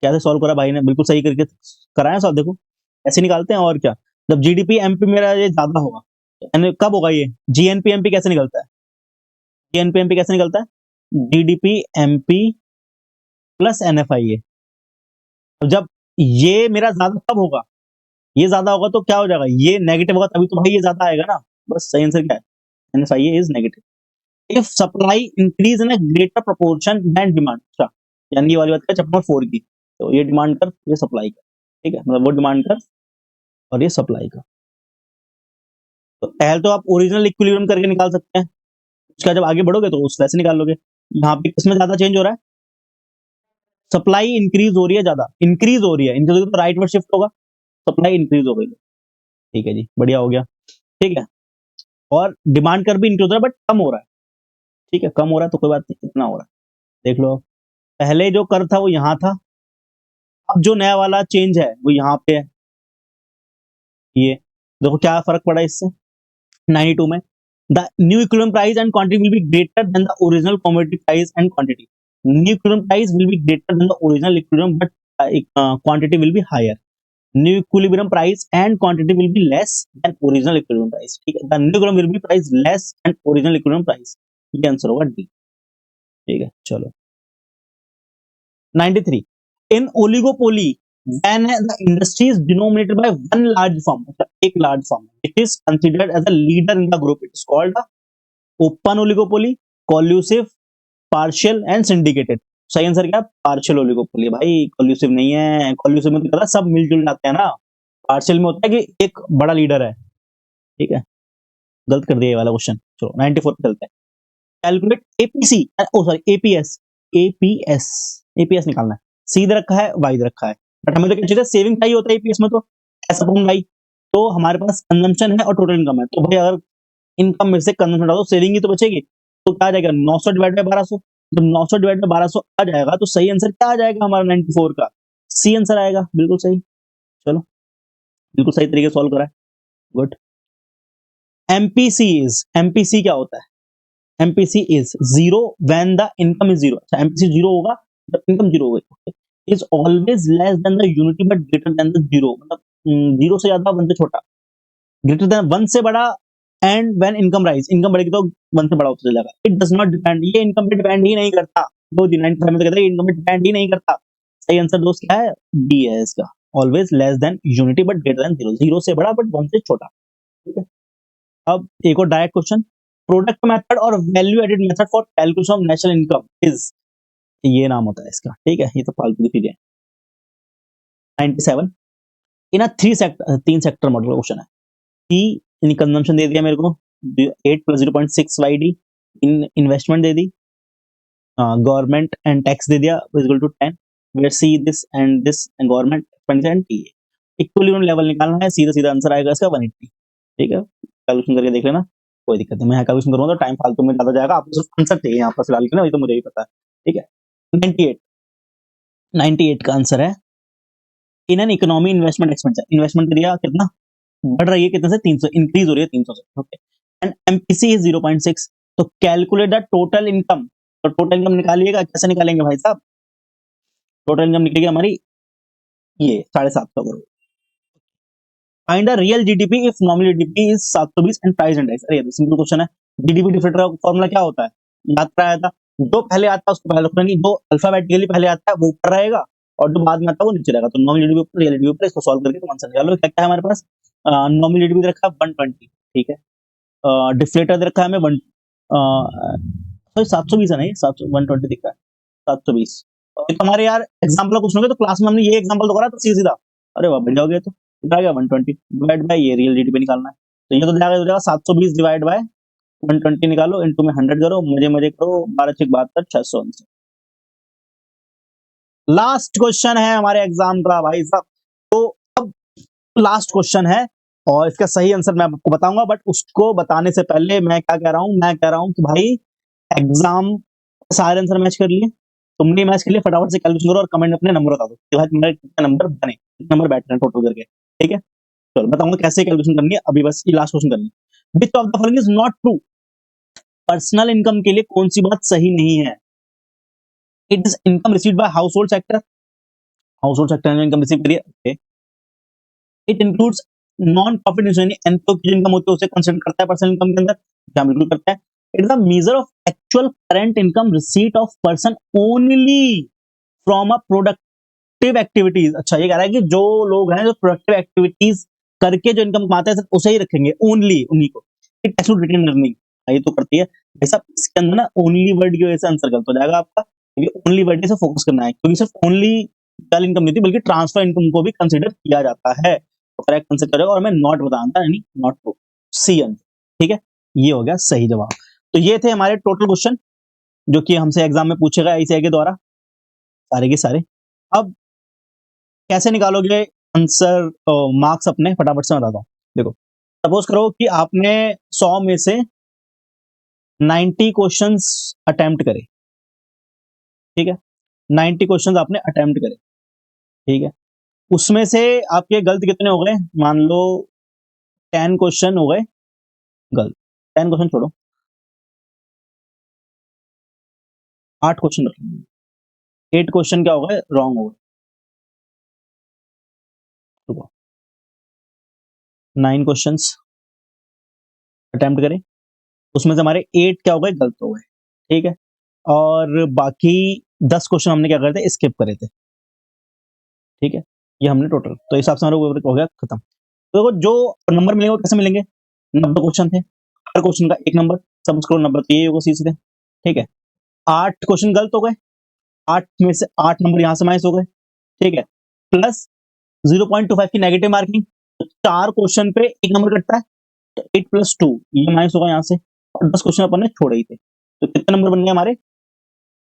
कैसे सॉल्व करा भाई ने, बिल्कुल सही करके कराया सॉल्व, देखो ऐसे निकालते हैं, और क्या, जब जीडीपी एमपी मेरा ये ज्यादा होगा, कब होगा ये, जीएनपी एमपी कैसे निकलता है, जीएनपी एमपी कैसे निकलता है, जीडीपी एमपी प्लस एनएफआईए, जब ये मेरा ज्यादा कब होगा, ये ज्यादा होगा तो क्या हो जाएगा, ये नेगेटिव होगा तभी तो भाई ये ज्यादा आएगा ना, बस सही आंसर क्या है, NFIA is negative. If supply increase in a greater proportion than demand, अच्छा यानी ये वाली बात का चैप्टर 4 की, तो ये डिमांड कर, ये सप्लाई का, ठीक है, मतलब वो डिमांड कर और ये सप्लाई का, तो पहले तो आप ओरिजिनल इक्विलिब्रियम करके निकाल सकते हैं, उसका जब आगे बढ़ोगे तो उस वैसे निकाल लोगे, यहाँ पे किसमें ज्यादा चेंज हो रहा है, सप्लाई इंक्रीज हो रही है, ज्यादा इंक्रीज हो रही है, इंक्रीज तो राइट वर्ड शिफ्ट होगा, सप्लाई इंक्रीज हो गई, ठीक है जी, बढ़िया हो गया, ठीक है, और डिमांड कर भी इंक्रीज हो रहा है बट कम हो रहा है, ठीक है, कम हो रहा है तो कोई बात नहीं, कितना हो रहा है देख लो, पहले जो कर था वो यहाँ था, अब जो नया वाला चेंज है वो यहाँ पे है, ये देखो क्या फर्क पड़ा इससे, 92 में, the new equilibrium price and quantity will be greater than the original commodity price and quantity, new equilibrium price will be greater than the original equilibrium but quantity will be higher, new equilibrium price and quantity will be less than original equilibrium price, ठीक है, the new equilibrium will be price less than original equilibrium price, ये answer होगा D, ठीक है, चलो 93 इन oligopoly when the industry is denominated by one large firm, एक large firm, it is considered as a leader in the group. It is called a open oligopoly, collusive, partial and syndicated. सही answer क्या? Partial oligopoly. भाई कॉल्यूसिव नहीं है, कॉल्यूसिव में तो पता सब मिलजुल जाते हैं ना। पार्शियल में होता है कि एक बड़ा लीडर है, ठीक है। गलत कर दिया ये वाला क्वेश्चन। चलो 94 पे चलते हैं। कैलकुलेट एपीसी, ओ सॉरी एपीएस, एपीएस, एपीएस निकालना है। सी दे रखा है, वाई दे रखा है, बट हमें तो क्या चाहिए? सेविंग चाहिए होता है एपीएस में, तो एस अपॉन वाई। तो हमारे पास कंजम्पशन है और टोटल इनकम है, तो भाई अगर इनकम में से कंजम्पशन हटा दो, सेविंग ही तो बचेगी। तो क्या आ जाएगा? 900 डिवाइड बाय 1200। जब 900 डिवाइड बाय 1200 आ जाएगा तो सही आंसर क्या आ जाएगा हमारा 94 का? सी आंसर आएगा, बिल्कुल सही। चलो बिल्कुल सही तरीके से सॉल्व करा है, गुड। एमपीसी इज, एमपीसी क्या होता है? MPC is zero when the income is zero. अच्छा MPC जीरो होगा जब इनकम जीरो होगी। Okay. Is always less than the unity but greater than the zero. मतलब जीरो से ज्यादा, वन से छोटा, ग्रेटर देन वन से बड़ा, and when income rise, income बढ़ेगी तो वन से बड़ा होता चलेगा। इट डज नॉट डिपेंड, ये इनकम पे डिपेंड ही नहीं करता। दो 95 में तो कहता है इनकम पे डिपेंड ही नहीं करता। सही आंसर दोस्त क्या है? बी है इसका, always less than unity but greater than zero, zero से बड़ा बट वन से छोटा, ठीक है। अब एक और डायरेक्ट क्वेश्चन, प्रोडक्ट मेथड और value added method for calculation of national income is, ये नाम होता है इसका, ठीक है। ये तो फालतू की चीजें हैं। 97 इन थ्री सेक्टर, तीन सेक्टर मॉडल क्वेश्चन है। पी इन कंजम्पशन दे दिया मेरे को 8 + 0.6 वाईडी, इन इन्वेस्टमेंट दे दी, गवर्नमेंट एंड टैक्स दे दिया equal to 10, where C this and government expenditure and T. Equilibrium level निकालना है, सीधा सीधा आंसर आएगा इसका 180, ठीक है। कैलकुलेशन करके देख लेना, कोई दिक्कत नहीं। मैं कैलकुलेशन करूंगा तो टाइम फालतू में ज्यादा जाएगा, आपको सिर्फ आंसर चाहिए यहाँ पर फिलहाल के ना, वही तो मुझे ही पता है, ठीक है। 98, 98 का आंसर है in an economy investment expenditure, investment दिया कितना बढ़ रही है, कितने से 300, इंक्रीज हो रही है 300 से, ओके। एंड एमपीसी इज 0.6, तो कैलकुलेट द टोटल इनकम। तो टोटल इनकम निकालिएगा, कैसे निकालेंगे भाई साहब? टोटल इनकम निकलेगी हमारी ये 750 crore. Find the real GDP if nominal GDP is 720 and price index. अरे ये सिंपल क्वेश्चन है। जीडीपी डिफरेंट का फॉर्मूला क्या होता है? याद कराया था। जो पहले आता है उसको पहले रखना, नहीं जो अल्फाबेटिकली पहले आता है वो ऊपर रहेगा और जो बाद में आता है वो नीचे रहेगा। तो नॉमिनल जीडीपी ऊपर, रियल जीडीपी ऊपर, इसको सॉल्व करके तुम आंसर निकालो। क्या क्या है हमारे पास? नॉमिनल जीडीपी रखा है 120, ठीक है। डिफ्लेटर दे रखा है हमें 1, सॉरी 720 है, नहीं 700, 120 दिख रहा है, 720। और तुम्हारे यार एग्जाम्पल कुछ होंगे तो क्लास में हमने ये एग्जाम्पल तो करा तो सीधा सीधा, अरे वाह बढ़ जाओगे। तो कितना आ गया? 120 डिवाइड बाय ये रियल जीडीपी निकालना है, तो ये तो जाएगा 720 डिवाइड बाय 120 निकालो, इनटू में 100 करो, मजे मजे करो, 12 6 72 600। लास्ट क्वेश्चन है हमारे एग्जाम का भाई साहब। तो अब लास्ट क्वेश्चन है और इसका सही आंसर मैं आपको बताऊंगा, बट उसको बताने से पहले मैं क्या कह रहा हूं, मैं कह रहा हूं कि भाई एग्जाम सारे आंसर मैच कर लिए, तुमने मैच कर लिया, फटाफट से कैलकुलेशन करो और कमेंट में अपने नंबर बता दो कि भाई तुम्हारे कितने नंबर बने, कितने नंबर बैठ रहे हैं टोटल करके, ठीक है। चलो बताऊंगा कैसे कैलकुलेशन करनी है, अभी बस ये लास्ट क्वेश्चन करनी है। Which of the following is not true? Personal income के लिए कौन सी बात सही नहीं है? It is income received by house hold sector, house hold sector ने इनकम रिसीव करी है, okay. It includes non profit NPO की इनकम होती है उसे कंसीडर करता है पर्सनल इनकम के अंदर, क्या बिल्कुल करता है। It is a measure of actual current income receipt of person only from a productive activities. अच्छा ये कह रहा है कि जो लोग हैं जो प्रोडक्टिव एक्टिविटीज करके जो इनकम कमाते हैं सिर्फ उसे ही रखेंगे, ओनली उन्हीं को। इट एक्चुअल रिटेन अर्निंग, ये तो करती है भाई साहब। इसके अंदर ना ओनली वर्ड की वजह से आंसर गलत हो जाएगा आपका, क्योंकि ओनली वर्ड से फोकस करना है, क्योंकि सिर्फ ओनली टोटल इनकम नहीं होती बल्कि ट्रांसफर इनकम को भी कंसीडर किया जाता है। तो करेक्ट आंसर करेगा, और मैं नॉट बताया था, यानी नॉट ट्रू, सी आंसर, ठीक है। ये हो गया सही जवाब। तो ये थे हमारे टोटल क्वेश्चन जो कि हमसे एग्जाम में पूछे गए आईसीएआई के द्वारा, सारे के सारे। अब कैसे निकालोगे आंसर, मार्क्स अपने, फटाफट से बताता हूँ। देखो सपोज करो कि आपने 100 में से 90 क्वेश्चंस अटेम्प्ट करे, ठीक है। 90 क्वेश्चंस आपने अटेम्प्ट करे, ठीक है। उसमें से आपके गलत कितने हो गए? मान लो 10 क्वेश्चन हो गए गलत, 10 क्वेश्चन छोड़ो, 8 क्वेश्चन रख लेंगे, 8 क्वेश्चन क्या हो गए? रॉन्ग हो गए। 9 क्वेश्चंस अटेम्प्ट करें, उसमें से हमारे 8 क्या हो गए? गलत हो गए, ठीक है। और बाकी 10 क्वेश्चन हमने क्या करे थे, स्किप करे थे। ठीक है, ये हमने टोटल, तो इस हिसाब से हमारा पेपर हो गया खत्म। तो देखो जो नंबर मिलेंगे वो कैसे मिलेंगे, 90 क्वेश्चन थे, हर क्वेश्चन का 1 नंबर, सब उसको नंबर तो ये होगा सीधे। ठीक है, 8 क्वेश्चन गलत हो गए, 8 में से 8 नंबर यहाँ से माइनस हो गए। ठीक है, प्लस 0.25 की नेगेटिव मार्किंग, तो 4 क्वेश्चन पे 1 नंबर कटता है, तो 8 + 2 ये माइनस होगा यहाँ से, और 10 क्वेश्चन अपन ने छोड़े ही थे, तो कितने नंबर बन गए हमारे,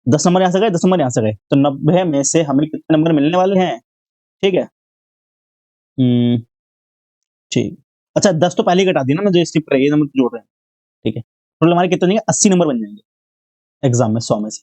10 नंबर यहाँ से गए, 10 नंबर यहाँ से गए, तो 90 में से हमें कितने नंबर मिलने वाले हैं। ठीक है, हम्म, ठीक, अच्छा 10 तो पहले ही घटा दिया ना, मैं जो स्किप कर, ये नंबर जोड़ रहे हैं। ठीक है, टोटल हमारे कितने बनेंगे, 80 नंबर बन जाएंगे एग्जाम में 100 में से,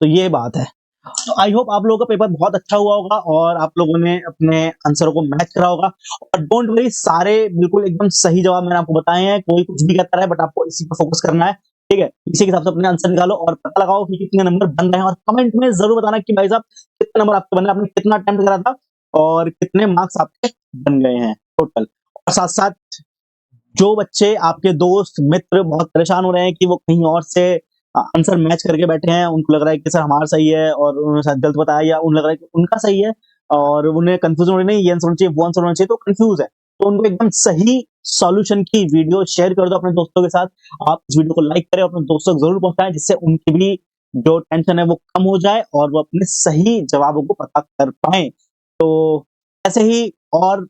तो ये बात है। तो आई होप आप लोगों का पेपर बहुत अच्छा हुआ होगा और आप लोगों ने अपने आंसरों को मैच करा होगा, और डोंट वरी, सारे बिल्कुल एकदम सही जवाब मैंने आपको बताए हैं, कोई कुछ भी कहता रहा है, बट आपको इसी पर फोकस करना है। ठीक है, इसी के हिसाब से अपने आंसर निकालो और पता लगाओ कि कितने नंबर बन रहे हैं, और कमेंट में जरूर बताना कि भाई साहब कितने नंबर आपके बन रहे हैं, आपने कितना अटेम्प्ट करा था और कितने मार्क्स आपके बन गए हैं टोटल। और साथ साथ जो बच्चे आपके दोस्त मित्र बहुत परेशान हो रहे हैं कि वो कहीं और से आंसर मैच करके बैठे हैं, उनको लग रहा है कि सर हमारा सही है और उन्होंने शायद गलत बताया, या उन्हें लग रहा है कि उनका सही है और उन्हें कंफ्यूजन हो रही, नहीं ये आंसर होना चाहिए, वो आंसर होना चाहिए, तो कंफ्यूज है, तो उनको एकदम सही सॉल्यूशन की वीडियो शेयर कर दो अपने दोस्तों के साथ। आप इस वीडियो को लाइक करें, अपने दोस्तों तक जरूर पहुंचाएं, जिससे उनकी भी जो टेंशन है वो कम हो जाए और वो अपने सही जवाबों को पता कर पाए। तो ऐसे ही और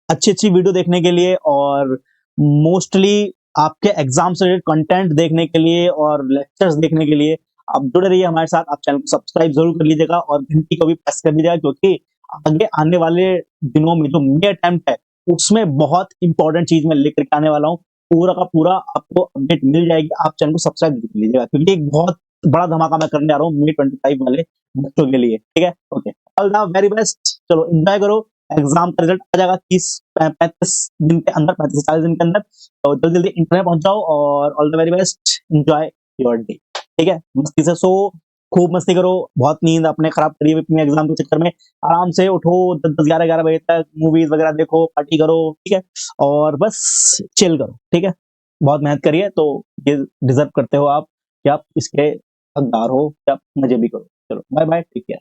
अच्छी-अच्छी वीडियो देखने के लिए और मोस्टली आपके एग्जाम से रिलेटेड कंटेंट देखने के लिए और लेक्चर्स देखने के लिए आप जुड़े रहिए हमारे साथ। आप चैनल को सब्सक्राइब जरूर कर लीजिएगा और घंटी को भी प्रेस कर लीजिएगा, क्योंकि आगे आने वाले दिनों में जो मिड अटेम्प्ट है उसमें बहुत इंपॉर्टेंट चीज मैं लेकर के आने वाला हूँ। पूरा का पूरा आपको अपडेट मिल जाएगी, आप चैनल को सब्सक्राइब जरूर कर लीजिएगा, क्योंकि एक बहुत बड़ा धमाका मैं करने जा रहा हूँ मे 25 वाले बच्चों के लिए। ठीक है, okay, all the very best, चलो एंजॉय करो। एग्जाम का रिजल्ट आ जाएगा 30-35 दिन के अंदर, 35 से 40 दिन के अंदर, तो जल्दी जल्दी इंटरनेट पहुंच जाओ और all the very best, enjoy your day. ठीक है, मस्ती से सो, खूब मस्ती करो, बहुत नींद आपने खराब करी है अपने एग्जाम के चक्कर में, आराम से उठो 10-10 11-11 बजे तक, मूवीज वगैरह देखो, पार्टी करो। ठीक है, और बस चिल करो। ठीक है, बहुत मेहनत करिए, तो ये डिजर्व करते हो आप कि आप इसके हकदार हो, कि आप मजे भी करो। चलो बाय बाय, टेक केयर।